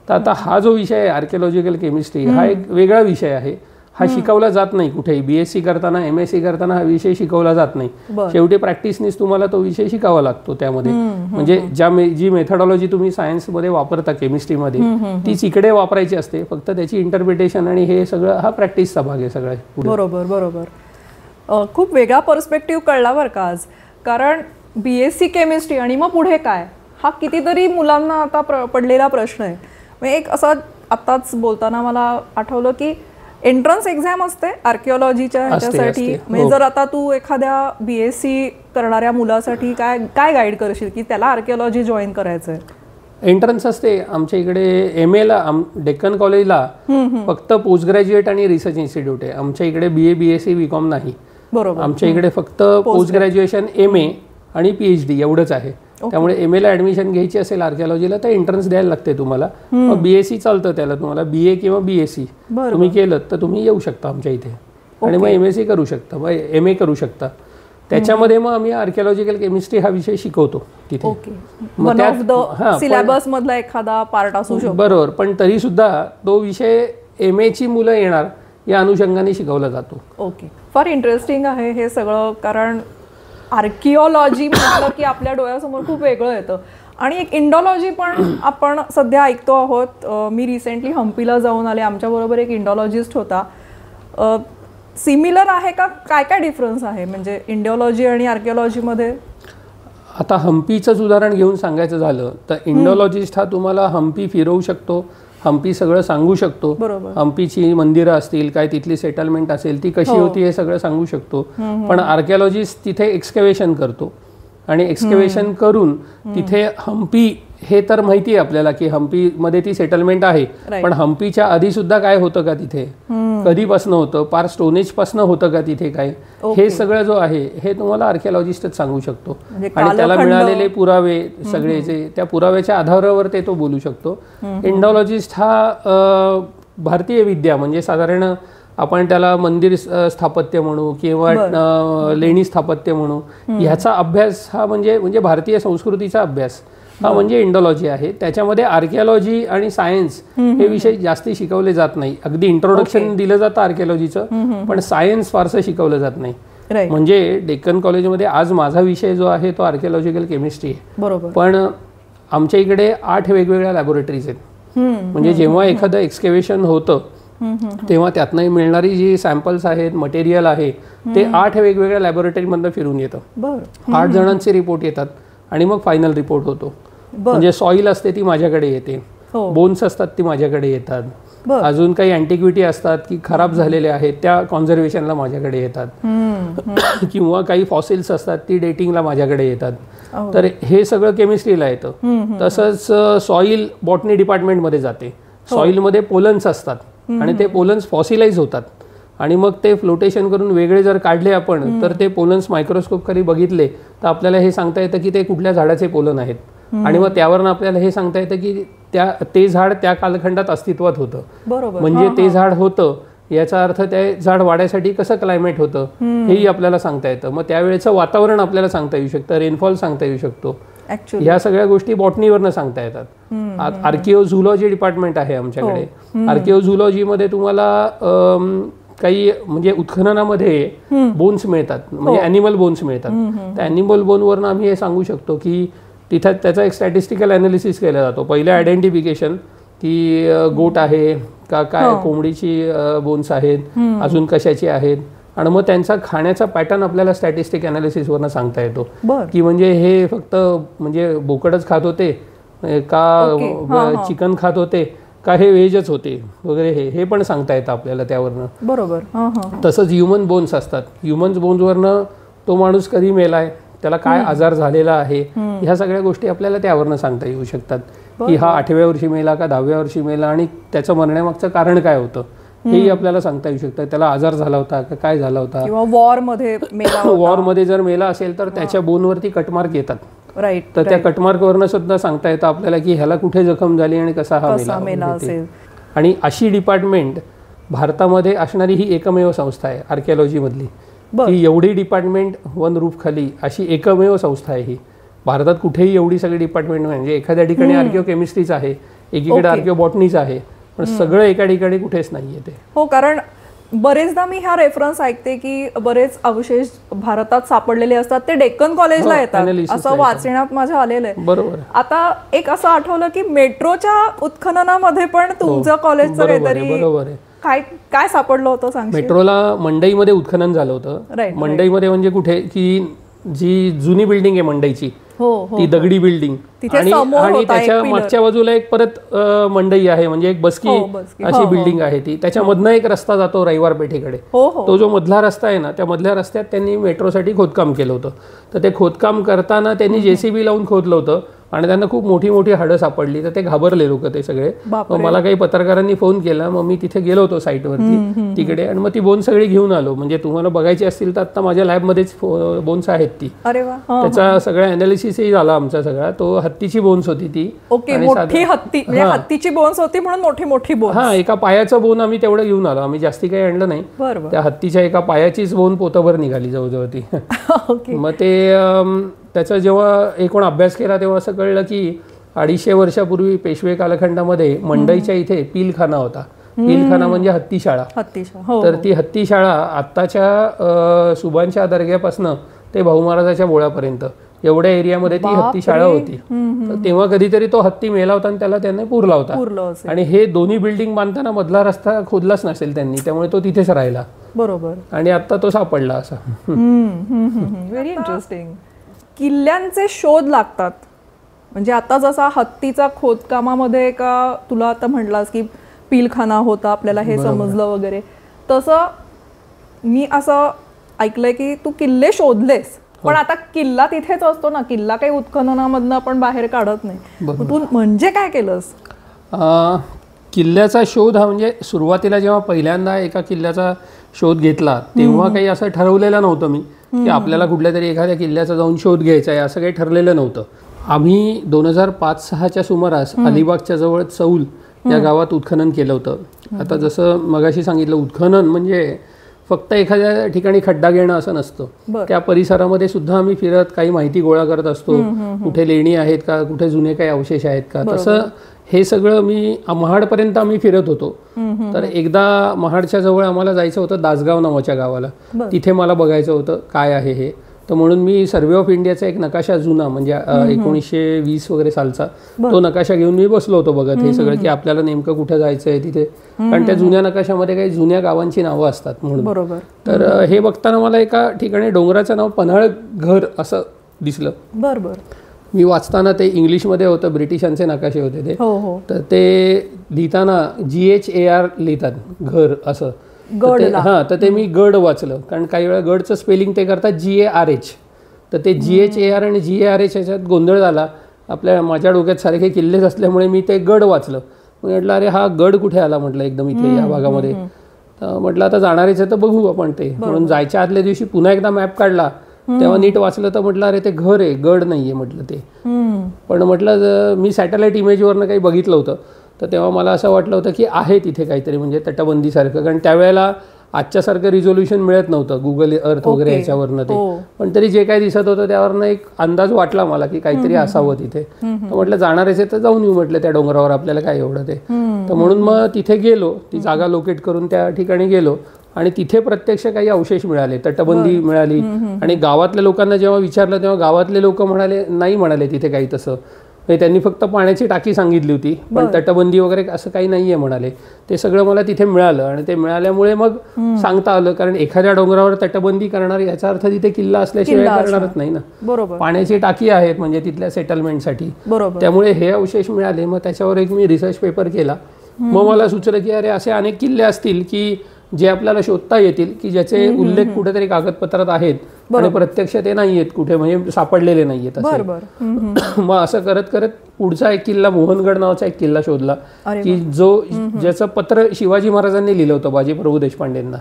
तर आता हा जो विषय आहे आर्किओलॉजिकल केमिस्ट्री हा एक वेगळा विषय आहे. हा शिकवला जात नाही कुठेही. BSc करताना MSc करताना हा विषय शिकवला जात नाही. शेवटी प्रॅक्टिसनीच तुम्हाला तो विषय शिकावा लागतो. त्यामध्ये म्हणजे जी मेथडॉलॉजी तुम्ही सायन्समध्ये वापरता केमिस्ट्रीमध्ये तीच इकडे वापरायची असते, फक्त त्याची इंटरप्रिटेशन आणि हे सगळं हा प्रॅक्टिसचा भाग आहे सगळा. बरोबर. खूप वेगळा पर्स्पेक्टिव्ह कळला बरं का आज. कारण BSc केमिस्ट्री आणि मग पुढे काय, हा कितीतरी मुलांना आता पडलेला प्रश्न आहे. म्हणजे एक असं आत्ताच बोलताना मला आठवलं की एंट्रन्स एक्झाम असते आर्किओलॉजीच्या ह्याच्यासाठी. म्हणजे जर आता तू एखाद्या BSc करणाऱ्या मुलासाठी काय गाईड करशील की त्याला आर्किओलॉजी जॉईन करायचं आहे? एंट्रन्स असते आमच्या इकडे. MA ला डेक्कन कॉलेजला फक्त पोस्ट ग्रॅज्युएट आणि रिसर्च इन्स्टिट्यूट आहे. आमच्या इकडे BA BSc BCom नाही. बरोबर. आमच्या इकडे फक्त पोस्ट ग्रॅज्युएशन MA आणि PhD एवढंच आहे. त्यामुळे MA ला ऍडमिशन घ्यायची असेल आर्किओलॉजीला तर एंट्रन्स द्यायला लागते तुम्हाला. मग BSc चालतं त्याला, तुम्हाला BA किंवा BSc तुम्ही केलं तर तुम्ही येऊ शकता आमच्या इथे आणि मग MSc करू शकता, मग MA करू शकता. त्याच्यामध्ये मग आम्ही आर्किओलॉजिकल केमिस्ट्री हा विषय शिकवतो तिथे. सिलेबस मधला एखादा पार्ट असू शकतो. बरोबर. पण तरी सुद्धा तो विषय MA ची मुलं येणार या अनुषंगाने शिकवला जातो. ओके. फार इंटरेस्टिंग आहे हे सगळं. कारण आर्किओलॉजी म्हटलं की आपल्या डोळ्यासमोर खूप वेगळं येतं. आणि एक इंडॉलॉजी पण आपण सध्या ऐकतो आहोत. मी रिसेंटली हम्पीला जाऊन आले, आमच्याबरोबर एक इंडॉलॉजिस्ट होता. सिमिलर आहे का, काय काय डिफरन्स आहे म्हणजे इंडॉलॉजी आणि आर्किओलॉजीमध्ये? आता हम्पीचंच उदाहरण घेऊन सांगायचं झालं तर इंडॉलॉजिस्ट हा तुम्हाला हम्पी फिरवू शकतो, हम्पी सगळं सांगू शकतो. हम्पीची मंदिरं असतील काय, तिथली सेटलमेंट असेल ती कशी होती हे सगळं सांगू शकतो. पण आर्किओलॉजिस्ट तिथे एक्सकॅव्हेशन करतो आणि एक्सकॅव्हेशन करून तिथे हम्पी हे तर माहिती आहे आपल्याला की हम्पीमध्ये ती सेटलमेंट आहे, पण हम्पीच्या आधी सुद्धा काय होतं का तिथे, कधीपासून होतं, पार स्टोनेज पासून होतं का तिथे काय, हे सगळं जो आहे हे तुम्हाला आर्किओलॉजिस्टच सांगू शकतो. आणि त्याला मिळालेले पुरावे सगळे जे त्या पुराव्याच्या आधारावर ते तो बोलू शकतो. इंडॉलॉजिस्ट हा भारतीय विद्या म्हणजे साधारण आपण त्याला मंदिर स्थापत्य म्हणू किंवा लेणी स्थापत्य म्हणू, ह्याचा अभ्यास हा म्हणजे भारतीय संस्कृतीचा अभ्यास हा म्हणजे इंडोलॉजी आहे. त्याच्यामध्ये आर्किओलॉजी आणि सायन्स हे विषय जास्ती शिकवले जात नाही. अगदी इंट्रोडक्शन दिलं जातं आर्किओलॉजीचं, पण सायन्स फारसं शिकवलं जात नाही. म्हणजे डेक्कन कॉलेजमध्ये आज माझा विषय जो आहे तो आर्किओलॉजिकल केमिस्ट्री आहे. बरोबर. पण आमच्या इकडे 8 वेगवेगळ्या लॅबोरेटरीज आहेत. म्हणजे जेव्हा एखादं एक्सकेव्हेशन होतं तेव्हा त्यातनं मिळणारी जी सॅम्पल्स आहेत, मटेरियल आहे, ते 8 वेगवेगळ्या लॅबोरेटरीमधनं फिरून येतं. 8 जणांचे रिपोर्ट येतात आणि मग फायनल रिपोर्ट होतो. म्हणजे सॉईल असते ती माझ्याकडे येते, बोन्स असतात ती माझ्याकडे येतात, अजून काही अँटिक्विटी असतात की खराब झालेले आहेत त्या कॉन्झर्वेशनला माझ्याकडे येतात, किंवा काही फॉसिल्स असतात ती डेटिंगला माझ्याकडे येतात. तर हे सगळं केमिस्ट्रीला येतं. तसंच सॉईल बॉटनी डिपार्टमेंटमध्ये जाते. सॉईलमध्ये पोलन्स असतात आणि ते पोलन्स फॉसिलाइज होतात आणि मग ते फ्लोटेशन करून वेगळे जर काढले आपण तर ते पोलन्स मायक्रोस्कोप खाली बघितले तर आपल्याला हे सांगता येतं की ते कुठल्या झाडाचे पोलन आहेत. आणि मग त्यावरून आपल्याला हे सांगता येतं की ते झाड त्या कालखंडात अस्तित्वात होतं. म्हणजे ते झाड होतं याचा अर्थ ते झाड वाढायसाठी कसं क्लायमेट होतं हेही आपल्याला सांगता येतं. मग त्यावेळेचं वातावरण आपल्याला सांगता येऊ शकतं, रेनफॉल सांगता येऊ शकतो. ह्या सगळ्या गोष्टी बॉटनीवरनं सांगता येतात. आर्किओझुलॉजी डिपार्टमेंट आहे आमच्याकडे. आर्किओझुलॉजीमध्ये तुम्हाला काही म्हणजे उत्खननामध्ये बोन्स मिळतात, म्हणजे ॲनिमल बोन्स मिळतात. त्या ॲनिमल बोनवरून आम्ही हे सांगू शकतो की तिथं त्याचा एक स्टॅटिस्टिकल ॲनालिसिस केला जातो. पहिले आयडेंटिफिकेशन की गोट आहे का काय, कोंबडीची बोन्स आहेत, अजून कशाची आहेत, आणि मग त्यांचा खाण्याचा पॅटर्न आपल्याला स्टॅटिस्टिक ॲनालिसिसवरनं सांगता येतो की म्हणजे हे फक्त म्हणजे बोकडच खात होते का चिकन खात होते का हे व्हेजच होते वगैरे, हे पण सांगता येतं आपल्याला त्यावरनं. बरोबर. तसंच ह्युमन बोन्स असतात. ह्युमन बोन्सवरनं तो माणूस कधी मेलाय, त्याला काय आजार झालेला आहे, ह्या सगळ्या गोष्टी आपल्याला त्यावरनं सांगता येऊ शकतात की हा 8व्या वर्षी मेला का 10व्या वर्षी मेला आणि त्याचं मरण्यामागचं कारण काय होतं हेही आपल्याला सांगता येऊ शकतं. त्याला आजार झाला होता का काय झाला होता, किंवा वॉरमध्ये जर मेला असेल तर त्याच्या बोनवरती कटमार्क येतात. राईट. तर त्या कटमार्कवरनं सुद्धा सांगता येतं आपल्याला की ह्याला कुठे जखम झाली आणि कसा हा मेला असेल. आणि अशी डिपार्टमेंट भारतामध्ये असणारी ही एकमेव संस्था आहे आर्किओलॉजीमधली, की एवढी डिपार्टमेंट वन रूफ खाली अशी एकमेव संस्था आहे ही. भारतात कुठेही एवढी सगळी डिपार्टमेंट, म्हणजे एखाद्या ठिकाणी आर्किओ केमिस्ट्रीच आहे, एकीकडे आर्किओ बॉटनीच आहे, पण सगळं एका ठिकाणी कुठेच नाहीये ते. हो, कारण बरेचदा मी हा रेफरन्स ऐकते की बरेच अवशेष भारतात सापडलेले असतात ते डेक्कन कॉलेजला येतात, असं वाचण्यात माझ्या आलेलं आहे. बरोबर. आता एक असं आठवलं की मेट्रोच्या उत्खननामध्ये पण तुमचं कॉलेजचं काहीतरी काय सापडलं होतं सांग. मेट्रोला मंडईमध्ये उत्खनन झालं होतं. मंडईमध्ये म्हणजे कुठे की जी जुनी बिल्डिंग आहे मंडईची, ती दगडी बिल्डिंग, आणि त्याच्या मागच्या बाजूला एक परत मंडई आहे, म्हणजे एक बसकी अशी बिल्डिंग आहे ती. त्याच्यामधनं एक रस्ता जातो रविवार पेठेकडे. तो जो मधला रस्ता आहे ना, त्या मधल्या रस्त्यात त्यांनी मेट्रोसाठी खोदकाम केलं होतं. तर ते खोदकाम करताना त्यांनी JCB लावून खोदलं होतं आणि त्यांना खूप मोठी मोठी हाडं सापडली. तर ते घाबरले लोक ते सगळे. मला काही पत्रकारांनी फोन केला, मग मी तिथे गेलो होतो साईटवरती तिकडे, आणि मग ती बोन सगळी घेऊन आलो. म्हणजे तुम्हाला बघायची असतील तर आता माझ्या लॅबमध्येच बोन्स आहेत ती. त्याचा सगळा अनालिसिसही झाला आमचा सगळा. तो हत्तीची बोन्स होती ती. हत्तीची बोन्स होती म्हणून मोठी मोठी बोन. हा, एका पायाचं बोन आम्ही तेवढं घेऊन आलो, आम्ही जास्ती काही आणलं नाही. त्या हत्तीच्या एका पायाचीच बोन पोतभर निघाली जवळजवळ ती. मग ते त्याचा जेव्हा एकूण अभ्यास केला तेव्हा असं कळलं की 250 वर्षापूर्वी पेशवे कालखंडामध्ये मंडईच्या इथे पीलखाना होता. पीलखाना म्हणजे हत्तीशाळा. तर ती हत्तीशाळा आत्ताच्या सुभानच्या दर्ग्यापासनं ते भाऊ महाराजाच्या बोळ्यापर्यंत एवढ्या एरियामध्ये ती हत्तीशाळा होती. तर तेव्हा कधीतरी तो हत्ती मेला होता आणि त्याला त्यांनी पुरला होता. आणि हे दोन्ही बिल्डिंग बांधताना मधला रस्ता खोदलाच नसेल त्यांनी, त्यामुळे तो तिथेच राहिला. बरोबर. आणि आता तो सापडला असा. Very interesting. किल्ल्यांचे शोध लागतात, म्हणजे आता जसा हत्तीचा खोदकामामध्ये का तुला आता म्हटलास की पीलखाना होता आपल्याला हे समजलं वगैरे, तसं मी असं ऐकलंय की तू किल्ले शोधलेस, पण आता किल्ला तिथेच असतो ना, किल्ला काही उत्खननामधनं आपण बाहेर काढत नाही. तू म्हणजे काय केलंस? किल्ल्याचा शोध हा म्हणजे सुरुवातीला जेव्हा पहिल्यांदा एका किल्ल्याचा शोध घेतला तेव्हा काही असं ठरवलेलं नव्हतं मी की आपल्याला कुठल्या तरी एखाद्या किल्ल्याचा जाऊन शोध घ्यायचा आहे, असं काही ठरलेलं नव्हतं. आम्ही 2005-06च्या सुमारास अलिबागच्या जवळ चौल या गावात उत्खनन केलं होतं. आता जसं मगाशी सांगितलं, उत्खनन म्हणजे फक्त एखाद्या ठिकाणी खड्डा घेणं असं नसतं. त्या परिसरामध्ये सुद्धा आम्ही फिरत काही माहिती गोळा करत असतो. कुठे लेणी आहेत का, कुठे जुने काही अवशेष आहेत का, तसं हे सगळं मी महाडपर्यंत आम्ही फिरत होतो. तर एकदा महाडच्या जवळ आम्हाला जायचं होतं दासगाव नावाच्या गावाला. तिथे मला बघायचं होतं काय आहे हे. तर म्हणून मी सर्वे ऑफ इंडियाचा एक नकाशा जुना म्हणजे 1920 वगैरे सालचा तो नकाशा घेऊन मी बसलो होतो बघत हे सगळं, की आपल्याला नेमकं कुठं जायचं आहे तिथे. कारण त्या जुन्या नकाशामध्ये काही जुन्या गावांची नावं असतात म्हणून. बरोबर. तर हे बघताना मला एका ठिकाणी डोंगराचं नाव पन्हाळघर असं दिसलं. बरोबर. मी वाचताना ते इंग्लिशमध्ये होतं, ब्रिटिशांचे नकाशे होते ते. तर ते लिहिताना GHAR लिहितात घर असं. हां, तर ते मी गड वाचलं, कारण काही वेळा गडचं स्पेलिंग ते करतात GARH. तर ते GHAR आणि GARH याच्यात गोंधळ झाला. माझ्या डोक्यात सारखे किल्लेच असल्यामुळे मी ते गड वाचलं. म्हटलं अरे हा गड कुठे आला म्हटलं एकदम इथे या भागामध्ये. तर म्हटलं आता जाणारेच आहे तर बघू आपण ते. म्हणून जायच्या आदल्या दिवशी पुन्हा एकदा मॅप काढला, तेव्हा नीट वाचलं तर म्हटलं अरे ते घर आहे, गड नाहीये म्हटलं ते. पण म्हटलं मी सॅटेलाइट इमेजवरनं काही बघितलं होतं, तर तेव्हा मला असं वाटलं होतं की आहे तिथे काहीतरी म्हणजे तटबंदीसारखं. कारण त्यावेळेला आजच्यासारखं रिझोल्युशन मिळत नव्हतं गुगल अर्थ वगैरे याच्यावरनं ते. पण तरी जे काही दिसत होतं त्यावरनं एक अंदाज वाटला मला की काहीतरी असावं तिथे. तर म्हटलं जाणारच आहे तर जाऊन येऊ म्हटलं त्या डोंगरावर, आपल्याला काय एवढं ते. तर म्हणून मग तिथे गेलो, ती जागा लोकेट करून त्या ठिकाणी गेलो आणि तिथे प्रत्यक्ष काही अवशेष मिळाले, तटबंदी मिळाली. आणि गावातल्या लोकांना जेव्हा विचारलं तेव्हा गावातले लोक म्हणाले नाही म्हणाले तिथे काही तसं. त्यांनी फक्त पाण्याची टाकी सांगितली होती, पण तटबंदी वगैरे असं काही नाहीये म्हणाले. ते सगळं मला तिथे मिळालं आणि ते मिळाल्यामुळे मग सांगता आलं, कारण एखाद्या डोंगरावर तटबंदी करणार याचा अर्थ तिथे किल्ला असल्याशिवाय करणारच नाही ना. बरोबर. पाण्याची टाकी आहेत म्हणजे तिथल्या सेटलमेंटसाठी. त्यामुळे हे अवशेष मिळाले. मग त्याच्यावर एक मी रिसर्च पेपर केला. मग मला सुचलं की अरे असे अनेक किल्ले असतील की जे आपल्याला शोधता येतील, की ज्याचे उल्लेख कुठेतरी कागदपत्रात आहेत आणि प्रत्यक्ष ते नाहीयेत कुठे, म्हणजे सापडलेले नाहीयेत असे. मग असं करत करत पुढचा एक किल्ला, मोहनगड नावाचा एक किल्ला शोधला, की ज्याचं पत्र शिवाजी महाराजांनी लिहिलं होतं बाजी प्रभू देशपांडेंना,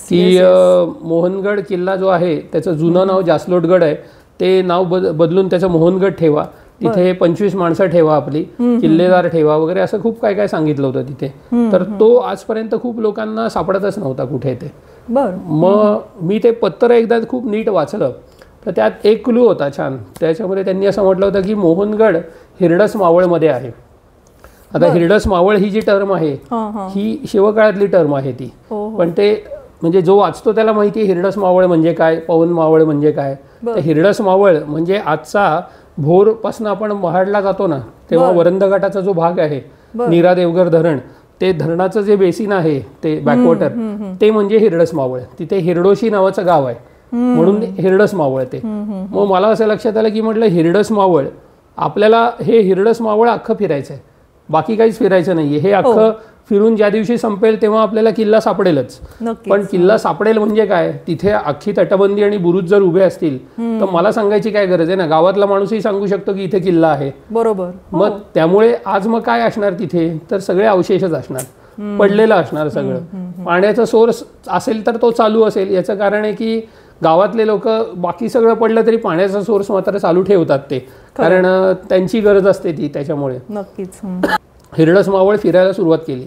की मोहनगड किल्ला जो आहे त्याचं जुनं नाव जासलोटगड आहे, ते नाव बदलून त्याचं मोहनगड ठेवा, तिथे 25 माणसं ठेवा, आपली किल्लेदार ठेवा वगैरे, असं खूप काय काय सांगितलं होतं तिथे. तर तो आजपर्यंत खूप लोकांना सापडतच नव्हता कुठे ते. मग मी ते पत्र एकदा खूप नीट वाचलं, तर त्यात एक क्लू होता छान. त्याच्यामध्ये त्यांनी असं म्हटलं होतं की मोहनगड हिरडस मावळमध्ये आहे. आता हिरडस मावळ ही जी टर्म आहे ही शिवकाळातली टर्म आहे ती, पण ते म्हणजे जो वाचतो त्याला माहिती आहे हिरडस मावळ म्हणजे काय, पवन मावळ म्हणजे काय. तर हिरडस मावळ म्हणजे आजचा भोरपासून आपण महाडला जातो ना, तेव्हा वरंद घाटाचा जो भाग आहे, नीरा देवघर धरण, ते धरणाचं जे बेसिन आहे ते बॅकवॉटर, ते म्हणजे हिरडस मावळ. तिथे हिरडोशी नावाचं गाव आहे म्हणून हिरडस मावळ ते. मग मला असं लक्षात आलं की म्हटलं हिरडस मावळ, आपल्याला हे हिरडस मावळ अख्खं फिरायचं आहे, बाकी काहीच फिरायचं नाहीये. हे अख्खं फिरून ज्या दिवशी संपेल तेव्हा आपल्याला किल्ला सापडेलच. पण किल्ला सापडेल म्हणजे काय, तिथे अख्खी तटबंदी आणि बुरुज जर उभे असतील तर मला सांगायची काय गरज आहे ना, गावातला माणूसही सांगू शकतो की इथे किल्ला आहे. बरोबर. मग त्यामुळे आज मग काय असणार तिथे, तर सगळे अवशेषच असणार, पडलेलं असणार सगळं. पाण्याचा सोर्स असेल तर तो चालू असेल, याचं कारण आहे की गावातले लोक बाकी सगळं पडलं तरी पाण्याचा सोर्स मात्र चालू ठेवतात ते, कारण त्यांची गरज असते ती. त्याच्यामुळे नक्कीच हिरडस मावळ फिरायला सुरुवात केली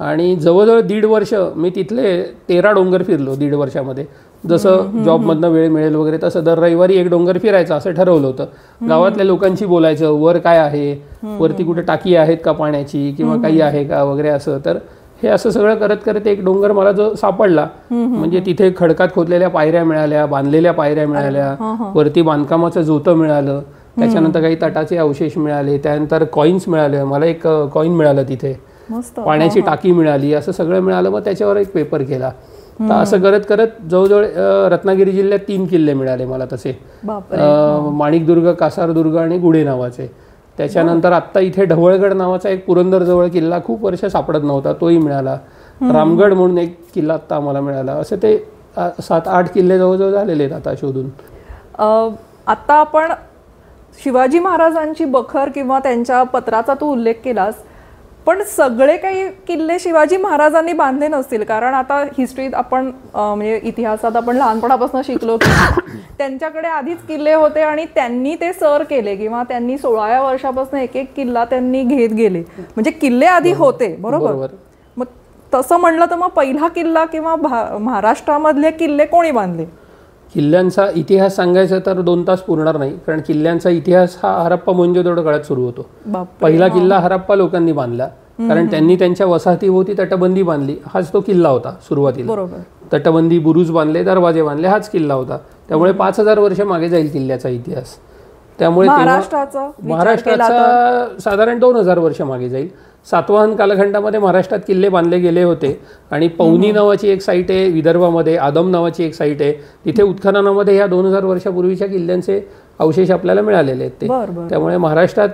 आणि जवळजवळ 1.5 वर्ष मी तिथले 13 डोंगर फिरलो 1.5 वर्षामध्ये. जसं जॉबमधनं वेळ मिळेल वगैरे तसं दर रविवारी एक डोंगर फिरायचं असं ठरवलं होतं. गावातल्या लोकांशी बोलायचं, वर काय आहे, वरती कुठे टाकी आहेत का पाण्याची किंवा काही आहे का वगैरे असं. तर हे असं सगळं करत करत एक डोंगर मला जो सापडला, म्हणजे तिथे खडकात खोदलेल्या पायऱ्या मिळाल्या, बांधलेल्या पायऱ्या मिळाल्या, वरती बांधकामाचं जोतं मिळालं, त्याच्यानंतर काही तटाचे अवशेष मिळाले, त्यानंतर कॉईन्स मिळाले. मला एक कॉईन मिळालं तिथे, पाण्याची टाकी मिळाली, असं सगळं मिळालं. मग त्याच्यावर एक पेपर केला. तर असं करत करत जवळजवळ रत्नागिरी जिल्ह्यात 3 किल्ले मिळाले मला तसे, माणिकदुर्ग, कासारदुर्ग आणि गुढे नावाचे. त्याच्यानंतर आत्ता इथे ढवळगड नावाचा एक पुरंदर जवळ किल्ला खूप वर्ष सापडत नव्हता, तोही मिळाला. रामगड म्हणून एक किल्ला आत्ता आम्हाला मिळाला. असं ते 7-8 किल्ले जवळजवळ झालेले आहेत आता शोधून. आता आपण शिवाजी महाराजांची बखर किंवा त्यांच्या पत्राचा तू उल्लेख केलास, पण सगळे काही किल्ले शिवाजी महाराजांनी बांधले नसतील, कारण आता हिस्ट्रीत आपण म्हणजे इतिहासात आपण लहानपणापासून शिकलो की त्यांच्याकडे आधीच किल्ले होते आणि त्यांनी ते सर केले किंवा त्यांनी 16व्या वर्षापासून एक एक किल्ला त्यांनी घेत गेले, म्हणजे किल्ले आधी होते. बरोबर. मग तसं म्हणलं तर मग पहिला किल्ला किंवा महाराष्ट्रामधले किल्ले कोणी बांधले? किल्ल्यांचा इतिहास सांगायचा तर 2 तास पुरणार नाही, कारण किल्ल्यांचा इतिहास हा हरप्पा मोहेंजोदडो काळात सुरू होतो. पहिला किल्ला हरप्पा लोकांनी बांधला, कारण त्यांनी त्यांच्या वसाहतीभोवती तटबंदी बांधली. हाच तो किल्ला होता सुरुवातीला. तटबंदी, बुरुज बांधले, दरवाजे बांधले, हाच किल्ला होता. त्यामुळे 5000 वर्ष मागे जाईल किल्ल्याचा इतिहास. त्यामुळे महाराष्ट्राचा साधारण 2000 वर्ष मागे जाईल. सातवाहन कालखंडामध्ये महाराष्ट्रात किल्ले बांधले गेले होते. आणि पवनी नावाची एक साईट आहे विदर्भामध्ये, आदम नावाची एक साईट आहे, तिथे उत्खननामध्ये या 2000 वर्षापूर्वीच्या किल्ल्यांचे अवशेष आपल्याला मिळालेले आहेत ते. त्यामुळे महाराष्ट्रात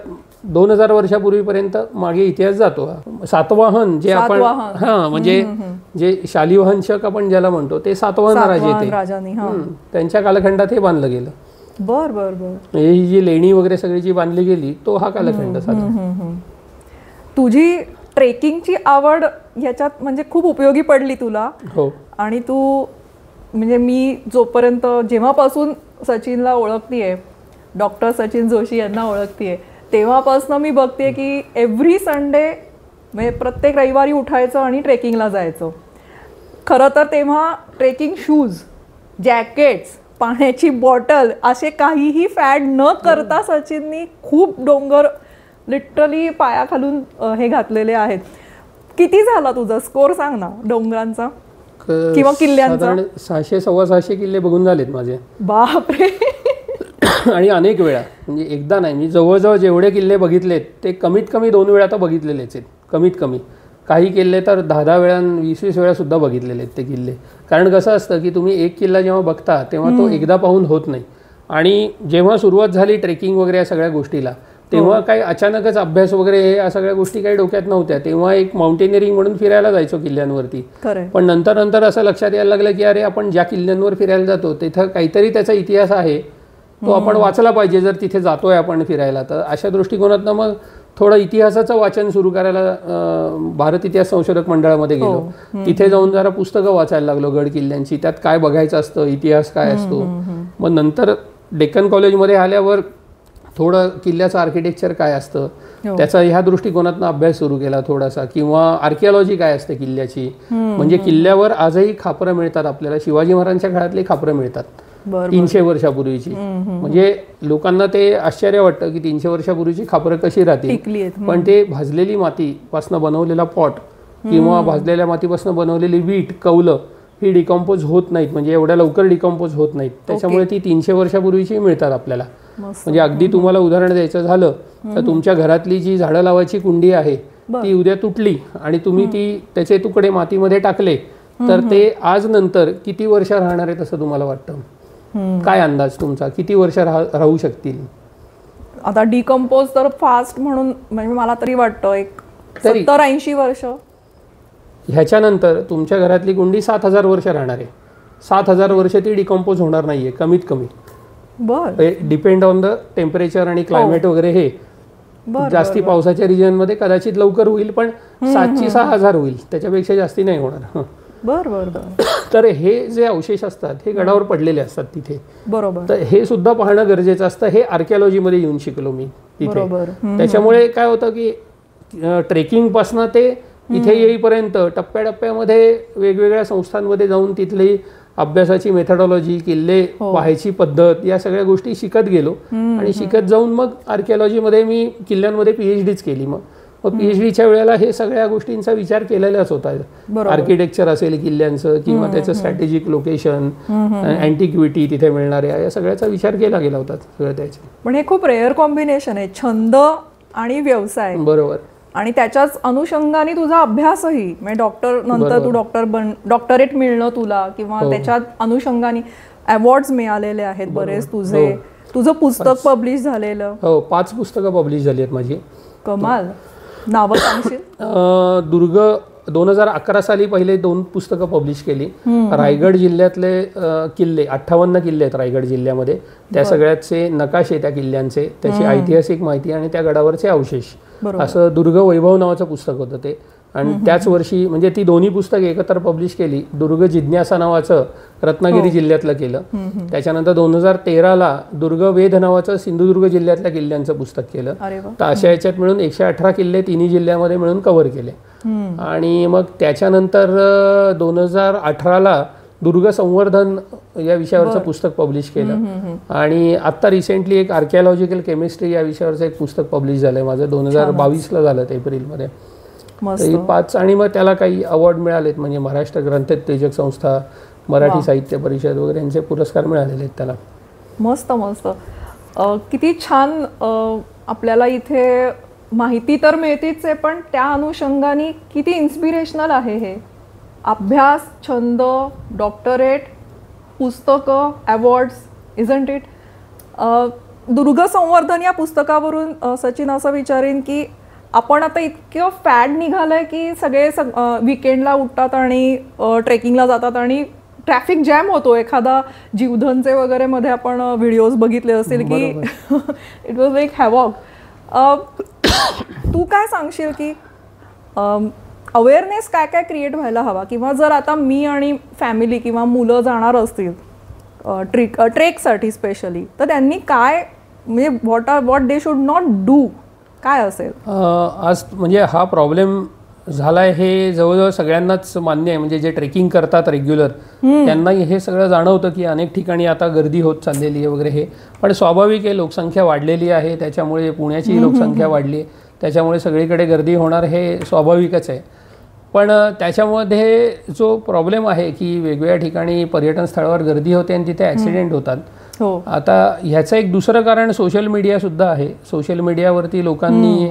2000 वर्षापूर्वीपर्यंत मागे इतिहास जातो. सातवाहन जे आपण म्हणजे जे शालिवाहनशक आपण ज्याला म्हणतो ते सातवाहन राजे ते, त्यांच्या कालखंडात हे बांधलं गेलं. ही जी लेणी वगैरे सगळी जी बांधली गेली तो हा कालखंड. तुझी ट्रेकिंगची आवड ह्याच्यात म्हणजे खूप उपयोगी पडली तुला. हो. आणि तू म्हणजे मी जोपर्यंत जेव्हापासून सचिनला ओळखतीये, डॉक्टर सचिन जोशी यांना ओळखतीये, तेव्हापासून मी बघते की एव्हरी संडे म्हणजे प्रत्येक रविवारी उठायचं आणि ट्रेकिंगला जायचं. खरं तर तेव्हा ट्रेकिंग शूज, जॅकेट्स, पाण्याची बॉटल असे काहीही फॅड न करता सचिननी खूप डोंगर लिटरली पायाखालून हे घातलेले आहेत. किती झाला तुझा स्कोर सांग ना डोंगरांचा किंवा किल्ल्यांचा? 600-650 किल्ले बघून झालेत माझे. बापरे. आणि अनेक वेळा, म्हणजे एकदा नाही, मी जवळजवळ जेवढे किल्ले बघितलेत ते कमीत कमी 2 वेळा तर बघितलेलेच आहेत. कमीत कमी काही किल्ले तर 10-10 वेळा 20-20 वेळा सुद्धा बघितलेले आहेत ते किल्ले. कारण कसं असतं की तुम्ही एक किल्ला जेव्हा बघता तेव्हा तो एकदा पाहून होत नाही. आणि जेव्हा सुरुवात झाली ट्रेकिंग वगैरे या सगळ्या गोष्टीला, तेव्हा काही अचानकच अभ्यास वगैरे या सगळ्या गोष्टी काही डोक्यात नव्हत्या. तेव्हा एक माउंटेनिअरिंग म्हणून फिरायला जायचो किल्ल्यांवरती. पण नंतर असं लक्षात यायला लागलं की अरे आपण ज्या किल्ल्यांवर फिरायला जातो तिथं काहीतरी त्याचा इतिहास आहे, तो आपण वाचला पाहिजे जर तिथे जातोय आपण फिरायला. तर अशा दृष्टिकोनातनं मग थोडं इतिहासाचं वाचन सुरू करायला भारत इतिहास संशोधक मंडळामध्ये गेलो. तिथे जाऊन जरा पुस्तकं वाचायला लागलो गड किल्ल्यांची, त्यात काय बघायचं असतं, इतिहास काय असतो. मग नंतर डेक्कन कॉलेजमध्ये आल्यावर थोडं किल्ल्याचं आर्किटेक्चर काय असतं त्याचा ह्या दृष्टिकोनातनं अभ्यास सुरू केला थोडासा. किंवा आर्किओलॉजी काय असते किल्ल्याची, म्हणजे किल्ल्यावर आजही खापरं मिळतात आपल्याला. शिवाजी महाराजांच्या काळातली खापरं मिळतात 300 वर्षापूर्वीची. म्हणजे लोकांना ते आश्चर्य वाटतं की 300 वर्षापूर्वीची खापरं कशी राहतील, पण ते भाजलेली मातीपासून बनवलेला पॉट किंवा भाजलेल्या मातीपासून बनवलेली वीट, कौलं ही डिकम्पोज होत नाहीत, म्हणजे एवढ्या लवकर डिकम्पोज होत नाहीत. त्याच्यामुळे ती 300 वर्षापूर्वीची मिळतात आपल्याला. म्हणजे अगदी तुम्हाला उदाहरण द्यायचं झालं तर तुमच्या घरातली जी झाडं लावायची कुंडी आहे ती उद्या तुटली आणि तुम्ही त्याचे तुकडे मातीमध्ये टाकले तर ते आज नंतर किती वर्ष राहणार आहे तसं तुम्हाला वाटतं? काय अंदाज तुमचा, किती वर्ष राहू शकतील? आता डिकम्पोज तर फास्ट म्हणून म्हणजे मला तरी वाटतं एक 70-80 वर्ष. ह्याच्यानंतर तुमच्या घरातली कुंडी 7000 वर्ष राहणार आहे. 7000 वर्ष ती डिकम्पोज होणार नाहीये कमीत कमी. डिपेंड ऑन द टेम्परेचर आणि क्लायमेट वगैरे. हे जास्ती पावसाच्या रिजन मध्ये कदाचित लवकर होईल, पण 7,000-6,000 होईल, त्याच्यापेक्षा जास्ती नाही होणार. तर हे जे अवशेष असतात हे गडावर पडलेले असतात तिथे. तर हे सुद्धा पाहणं गरजेचं असतं. हे आर्किओलॉजीमध्ये येऊन शिकलो मी तिथे. त्याच्यामुळे काय होतं की ट्रेकिंग पासनं ते इथे येईपर्यंत टप्प्याटप्प्यामध्ये वेगवेगळ्या संस्थांमध्ये जाऊन तिथली अभ्यासाची मेथडॉलॉजी, किल्ले पाहायची पद्धत, या सगळ्या गोष्टी शिकत गेलो. आणि शिकत जाऊन मग आर्किओलॉजीमध्ये मी किल्ल्यांमध्ये PhDच केली. मग PhDच्या वेळेला हे सगळ्या गोष्टींचा विचार केलेलाच होता. आर्किटेक्चर असेल किल्ल्यांचं किंवा त्याचं स्ट्रॅटेजिक लोकेशन, अँटिक्विटी तिथे मिळणाऱ्या, या सगळ्याचा विचार केला गेला होता सगळं त्याच्या. पण हे खूप रेअर कॉम्बिनेशन आहे, छंद आणि व्यवसाय. बरोबर. आणि त्याच्याच अनुषंगाने तुझा अभ्यासही, म्हणजे डॉक्टर नंतर तू डॉक्टरेट मिळणं तुला, किंवा त्याच्यात अनुषंगाने अवॉर्ड्स मिळालेले आहेत बरेच तुझे. तुझं पुस्तक पब्लिश झालेलं. हो, 5 पुस्तकं पब्लिश झाली आहेत माझी. कमाल. नावं सांगशील? दुर्ग 2011 साली पहिले 2 पुस्तकं पब्लिश केली. रायगड जिल्ह्यातले किल्ले, 58 किल्ले आहेत रायगड जिल्ह्यामध्ये, त्या सगळ्याचे नकाशे त्या किल्ल्यांचे, त्याची ऐतिहासिक माहिती आणि त्या गडावरचे अवशेष, असं दुर्ग वैभव नावाचं पुस्तक होतं ते. आणि त्याच वर्षी म्हणजे ती दोन्ही पुस्तकं एकत्र पब्लिश केली. दुर्ग जिज्ञासा नावाचं रत्नागिरी जिल्ह्यातलं केलं. त्याच्यानंतर 2013ला दुर्ग वेध नावाचं सिंधुदुर्ग जिल्ह्यातल्या किल्ल्यांचं पुस्तक केलं. तर अशा याच्यात मिळून 118 किल्ले तिन्ही जिल्ह्यामध्ये मिळून कव्हर केले. आणि मग त्याच्यानंतर 2018ला दुर्ग संवर्धन या विषयावरचं पुस्तक पब्लिश केलं आणि आत्ता रिसेंटली एक आर्किओलॉजिकल केमिस्ट्री या विषयावरचं एक पुस्तक पब्लिश झालंय माझं 2022ला झालं ते एप्रिलमध्ये. ही 5 आणि मग त्याला काही अवॉर्ड मिळालेत म्हणजे महाराष्ट्र ग्रंथोत्तेजक संस्था, मराठी साहित्य परिषद वगैरे यांचे पुरस्कार मिळालेले आहेत त्याला. मस्त मस्त. किती छान. आपल्याला इथे माहिती तर मिळतीच आहे पण त्या अनुषंगाने किती इन्स्पिरेशनल आहे हे. अभ्यास, छंद, डॉक्टरेट, पुस्तकं, अवॉर्ड्स, इजंट इट. दुर्ग संवर्धन या पुस्तकावरून सचिन असं विचारेन की आपण आता इतकं फॅड निघालंय की सगळे विकेंडला उठतात आणि ट्रेकिंगला जातात आणि ट्रॅफिक जॅम होतो. एखादा जीवधनचे वगैरे मध्ये आपण व्हिडिओज बघितले असतील की इट वॉज लाईक हॅवॉक. तू काय सांगशील की अवेअरनेस काय काय क्रिएट व्हायला हवा, किंवा जर आता मी आणि फॅमिली किंवा मुलं जाणार असतील ट्रेकसाठी स्पेशली, तर त्यांनी काय म्हणजे what they should not do काय असेल? आज म्हणजे हा प्रॉब्लेम झालाय हे जवळजवळ सगळ्यांनाच मान्य आहे. म्हणजे जे ट्रेकिंग करतात रेग्युलर त्यांनाही हे सगळं जाणवतं की अनेक ठिकाणी आता गर्दी होत चाललेली आहे वगैरे हे. पण स्वाभाविक आहे, लोकसंख्या वाढलेली आहे, त्याच्यामुळे पुण्याची लोकसंख्या वाढली आहे, त्याच्यामुळे सगळीकडे गर्दी होणार हे स्वाभाविकच आहे. पण त्याच्यामध्ये जो प्रॉब्लेम आहे की वेगवेगळ्या ठिकाणी पर्यटन स्थळावर गर्दी होते आणि तिथे ॲक्सिडेंट होतात. आता ह्याचं एक दुसरं कारण सोशल मीडिया सुद्धा आहे. सोशल मीडियावरती लोकांनी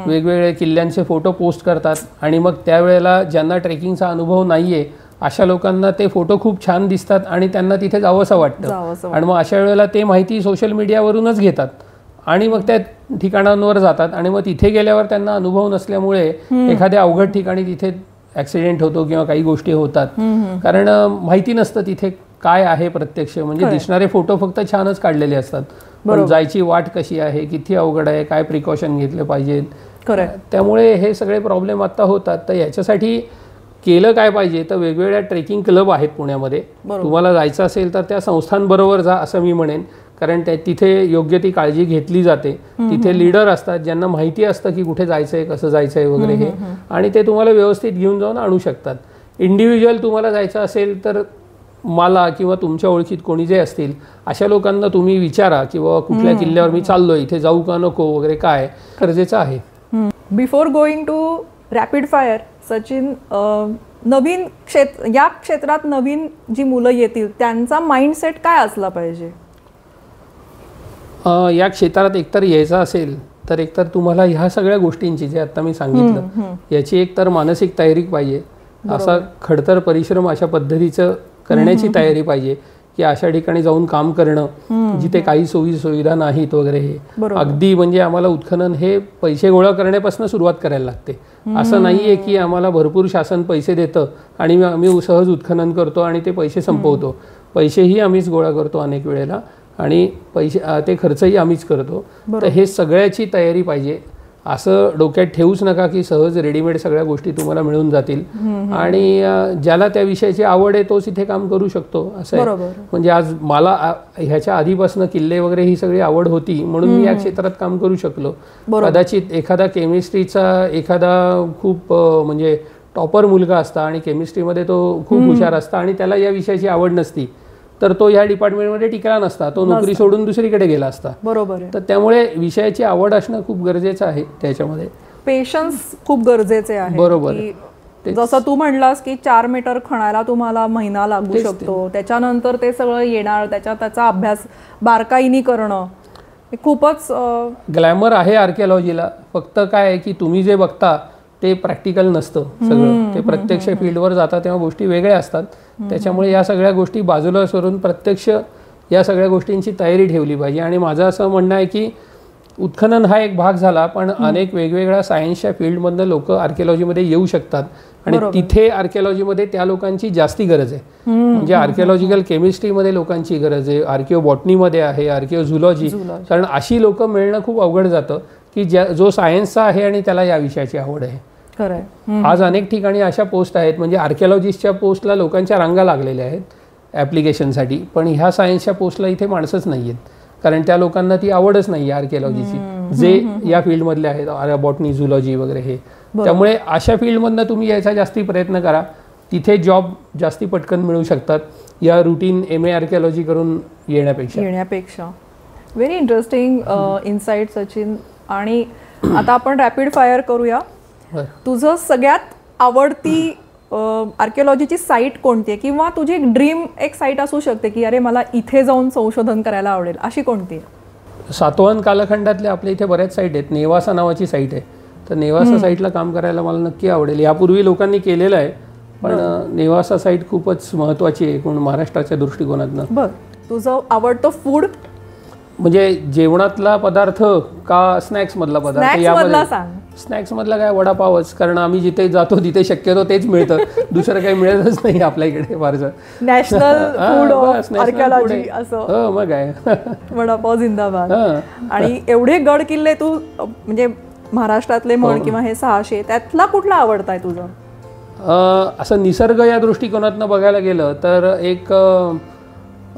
वेगवेगळे किल्ल्यांचे फोटो पोस्ट करतात आणि मग त्यावेळेला ज्यांना ट्रेकिंगचा अनुभव नाहीये अशा लोकांना ते फोटो खूप छान दिसतात आणि त्यांना तिथे जावंसं वाटतं आणि मग अशा वेळेला ते माहिती सोशल मीडियावरूनच घेतात आणि मग त्या ठिकाणांवर जातात आणि मग तिथे गेल्यावर त्यांना अनुभव नसल्यामुळे एखाद्या अवघड ठिकाणी तिथे ॲक्सिडेंट होतो किंवा काही गोष्टी होतात. कारण माहिती नसतं तिथे काय आहे प्रत्यक्ष. म्हणजे दिसणारे फोटो फक्त छानच काढलेले असतात पण जायची वाट कशी आहे, किती अवघड आहे, काय प्रिकॉशन घेतले पाहिजेत, त्यामुळे हे सगळे प्रॉब्लेम आता होतात. तर याच्यासाठी केलं काय पाहिजे तर वेगवेगळ्या ट्रेकिंग क्लब आहेत पुण्यामध्ये. तुम्हाला जायचं असेल तर त्या संस्थांबरोबर जा असं मी म्हणेन, कारण तिथे योग्य ती काळजी घेतली जाते. तिथे लीडर असतात ज्यांना माहिती असतं की कुठे जायचंय, कसं जायचंय वगैरे हे, आणि ते तुम्हाला व्यवस्थित घेऊन जाऊन आणू शकतात. इंडिव्हिज्युअल तुम्हाला जायचं असेल तर मला किंवा तुमच्या ओळखीत कोणी जे असतील अशा लोकांना तुम्ही विचारा की बाबा कुठल्या किल्ल्यावर मी चाललोय, इथे जाऊ का नको वगैरे, काय गरजेचं आहे. Before going to rapid fire, Sachin, नवीन या क्षेत्रात नवीन जी मुलं येतील त्यांचा माइंडसेट काय असला पाहिजे? या क्षेत्रात एकतर यायचं असेल तर एकतर तुम्हाला ह्या सगळ्या गोष्टींची जे आता मी सांगितलं याची एकतर मानसिक तयारी पाहिजे. असा खडतर परिश्रम अशा पद्धतीचं करण्याची तयारी पाहिजे की अशा ठिकाणी जाऊन काम करणं जिथे काही सोयी सुविधा नाहीत वगैरे हे. अगदी म्हणजे आम्हाला उत्खनन हे पैसे गोळा करण्यापासून सुरुवात करायला लागते. असं नाहीये की आम्हाला भरपूर शासन पैसे देतं आणि आम्ही सहज उत्खनन करतो आणि ते पैसे संपवतो. पैसेही आम्हीच गोळा करतो अनेक वेळेला आणि पैसे ते खर्चही आम्हीच करतो. तर हे सगळ्याची तयारी पाहिजे. असं डोक्यात ठेवूच नका की सहज रेडीमेड सगळ्या गोष्टी तुम्हाला मिळून जातील आणि ज्याला त्या विषयाची आवड आहे तोच इथे काम करू शकतो असं आहे. म्हणजे आज मला ह्याच्या आधीपासून किल्ले वगैरे ही सगळी आवड होती म्हणून मी या क्षेत्रात काम करू शकलो. कदाचित एखादा केमिस्ट्रीचा एखादा खूप म्हणजे टॉपर मुलगा असता आणि केमिस्ट्रीमध्ये तो खूप हुशार असता आणि त्याला या विषयाची आवड नसती तर तो ह्या डिपार्टमेंटमध्ये टिकला नसता, तो नोकरी सोडून दुसरीकडे गेला असता. बरोबर. तर त्यामुळे विषयाची आवड असणं खूप गरजेचं आहे. त्याच्यामध्ये पेशन्स खूप गरजेचे आहे. बरोबर. जसं तू म्हणलास की 4 मीटर खणायला तुम्हाला महिना लागू शकतो, त्याच्यानंतर ते सगळं येणार, त्याचा अभ्यास बारकाईने करणं खूपच ग्लॅमर आहे आर्किओलॉजीला. फक्त काय आहे की तुम्ही जे बघता ते प्रॅक्टिकल नसतं सगळं. ते प्रत्यक्ष फील्डवर जातात तेव्हा गोष्टी वेगळ्या असतात. त्याच्यामुळे या सगळ्या गोष्टी बाजूला सोडून प्रत्यक्ष या सगळ्या गोष्टींची तयारी ठेवली पाहिजे. आणि माझं असं म्हणणं आहे की उत्खनन हा एक भाग झाला पण अनेक वेगवेगळ्या सायन्सच्या फील्डमधनं लोक आर्किओलॉजीमध्ये येऊ शकतात आणि तिथे आर्किओलॉजीमध्ये त्या लोकांची जास्ती गरज आहे. म्हणजे आर्किओलॉजिकल केमिस्ट्रीमध्ये लोकांची गरज आहे, आर्किओ बॉटनीमध्ये आहे, आर्किओ झुलॉजी. कारण अशी लोक मिळणं खूप अवघड जातं की जो सायन्सचा आहे आणि त्याला या विषयाची आवड आहे. आज अनेक ठिकाणी अशा पोस्ट आहेत म्हणजे आर्किओलॉजिस्टच्या पोस्टला लोकांच्या रांगा लागलेल्या आहेत ॲप्लिकेशनसाठी, पण ह्या सायन्सच्या पोस्टला इथे माणसंच नाही आहेत कारण त्या लोकांना ती आवडच नाही आहे आर्किओलॉजीची जे या फील्डमधले आहेत, बॉटनी झुलॉजी वगैरे हे. त्यामुळे अशा फील्डमधनं तुम्ही यायचा जास्ती प्रयत्न करा, तिथे जॉब जास्ती पटकन मिळू शकतात या रुटीन MA आर्किओलॉजी करून येण्यापेक्षा. Very interesting insight Sachin. आणि आता आपण रॅपिड फायर करूया. तुझं सगळ्यात आवडती आर्किओलॉजीची साईट कोणती आहे, किंवा तुझी एक ड्रीम एक साईट असू शकते की अरे मला इथे जाऊन संशोधन करायला आवडेल, अशी कोणती आहे? सातवाहन कालखंडातल्या आपल्या इथे बऱ्याच साईट आहेत. नेवासा नावाची साईट आहे, तर नेवासा साईटला काम करायला मला नक्की आवडेल. यापूर्वी लोकांनी केलेलं आहे, पण नेवासा साईट खूपच महत्त्वाची आहे एकूण महाराष्ट्राच्या दृष्टिकोनातनं. बरं, तुझं आवडतं फूड म्हणजे जेवणातला पदार्थ का स्नॅक्स मधला पदार्थ? यामध्ये स्नॅक्स मधला काय वडापावच, कारण आम्ही जिथे जातो तिथे शक्यतो तेच मिळतं, दुसरं काही मिळतच नाही आपल्या इकडे फारसं. नॅशनल फूड आर्किओलॉजी असं. मग काय वडापाव जिंदाबाद. आणि एवढे गड किल्ले तू म्हणजे महाराष्ट्रातले म्हण किंवा हे 600, त्यातला कुठला आवडताय तुझं? असं निसर्ग या दृष्टिकोनातनं बघायला गेलं तर एक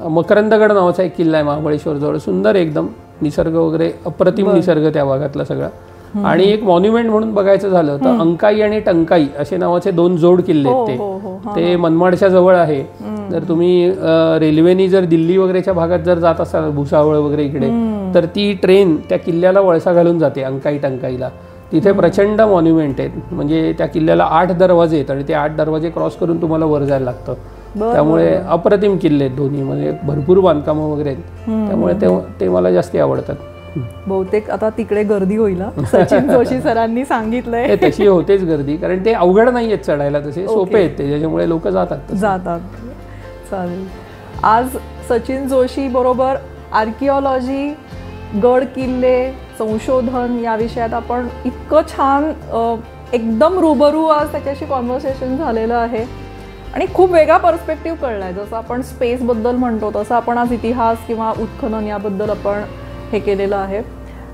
मकरंदगड नावाचा एक किल्ला आहे महाबळेश्वर जवळ, सुंदर एकदम निसर्ग वगैरे, अप्रतिम निसर्ग त्या भागातला सगळा. आणि एक मॉन्युमेंट म्हणून बघायचं झालं तर अंकाई आणि टंकाई असे नावाचे 2 जोड किल्ले आहेत. ते मनमाडच्या जवळ आहे. जर तुम्ही रेल्वेनी जर दिल्ली वगैरेच्या भागात जर जात असाल, भुसावळ वगैरे इकडे, तर ती ट्रेन त्या किल्ल्याला वळसा घालून जाते अंकाई टंकाईला. तिथे प्रचंड मॉन्युमेंट आहेत, म्हणजे त्या किल्ल्याला 8 दरवाजे आहेत आणि ते 8 दरवाजे क्रॉस करून तुम्हाला वर जायला लागतं. त्यामुळे अप्रतिम किल्ले आहेत दोन्ही, म्हणजे भरपूर बांधकामं वगैरे आहेत. त्यामुळे ते मला जास्ती आवडतात. बहुतेक आता तिकडे गर्दी होईल, सचिन जोशी सरांनी सांगितलंय. तशी होतेच गर्दी, कारण ते अवघड नाही आहेत चढायला, तसे सोपे आहेत ते, त्याच्यामुळे लोक जातात. चालेल. आज सचिन जोशी बरोबर आर्किओलॉजी, गड किल्ले, संशोधन या विषयात आपण इतकं छान एकदम रूबरू आज त्याच्याशी कॉन्व्हर्सेशन झालेलं आहे. आणि खूप वेगळा पर्स्पेक्टिव्ह कळला आहे. जसं आपण स्पेसबद्दल म्हणतो तसं आपण आज इतिहास किंवा उत्खनन याबद्दल आपण हे केलेलं आहे.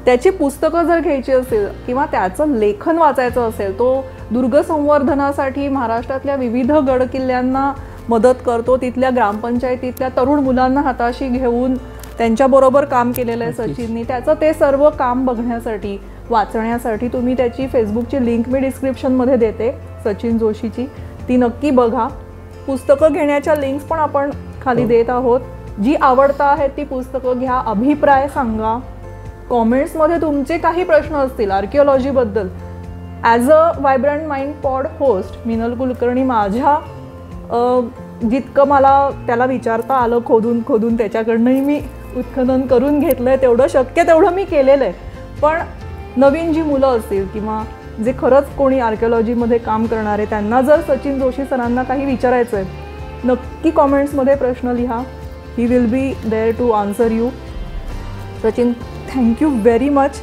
त्याची पुस्तकं जर घ्यायची असेल किंवा त्याचं लेखन वाचायचं असेल, तो दुर्ग संवर्धनासाठी महाराष्ट्रातल्या विविध गड किल्ल्यांना मदत करतो. तिथल्या ग्रामपंचायतीतल्या तरुण मुलांना हाताशी घेऊन त्यांच्याबरोबर काम केलेलं आहे सचिननी. त्याचं ते सर्व काम बघण्यासाठी, वाचण्यासाठी तुम्ही त्याची फेसबुकची लिंक मी डिस्क्रिप्शनमध्ये देते, सचिन जोशीची, ती नक्की बघा. पुस्तकं घेण्याच्या लिंक्स पण आपण खाली देत आहोत. जी आवडता आहेत ती पुस्तकं घ्या, अभिप्राय सांगा, कॉमेंट्समध्ये तुमचे काही प्रश्न असतील आर्किओलॉजीबद्दल. As a vibrant mind pod host Minal Kulkarni, माझ्या जितकं मला त्याला विचारता आलं खोदून त्याच्याकडनंही मी उत्खनन करून घेतलं आहे, तेवढं शक्य तेवढं मी केलेलं आहे. पण नवीन जी मुलं असतील किंवा जे खरंच कोणी आर्किओलॉजीमध्ये काम करणारे, त्यांना जर सचिन जोशी सरांना काही विचारायचं आहे, नक्की कॉमेंट्समध्ये प्रश्न लिहा. He will be there to answer you. Sachin, thank you very much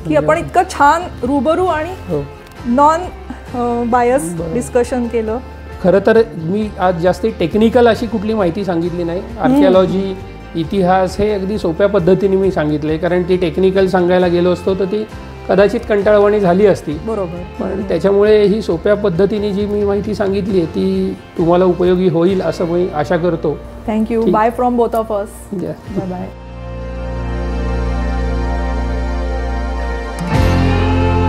की आपण इतकं छान रूबरू आणि नॉन बायस डिस्कशन केलं. खरं तर मी आज जास्ती टेक्निकल अशी कुठली माहिती सांगितली नाही. आर्किओलॉजी, इतिहास हे अगदी सोप्या पद्धतीने मी सांगितले, कारण ती टेक्निकल सांगायला गेलो असतो तर ती कदाचित कंटाळवाणी झाली असती. बरोबर. पण त्याच्यामुळे ही सोप्या पद्धतीने जी मी माहिती सांगितली आहे ती तुम्हाला उपयोगी होईल असं मी आशा करतो. Thank you. Bye from both of us. Bye bye.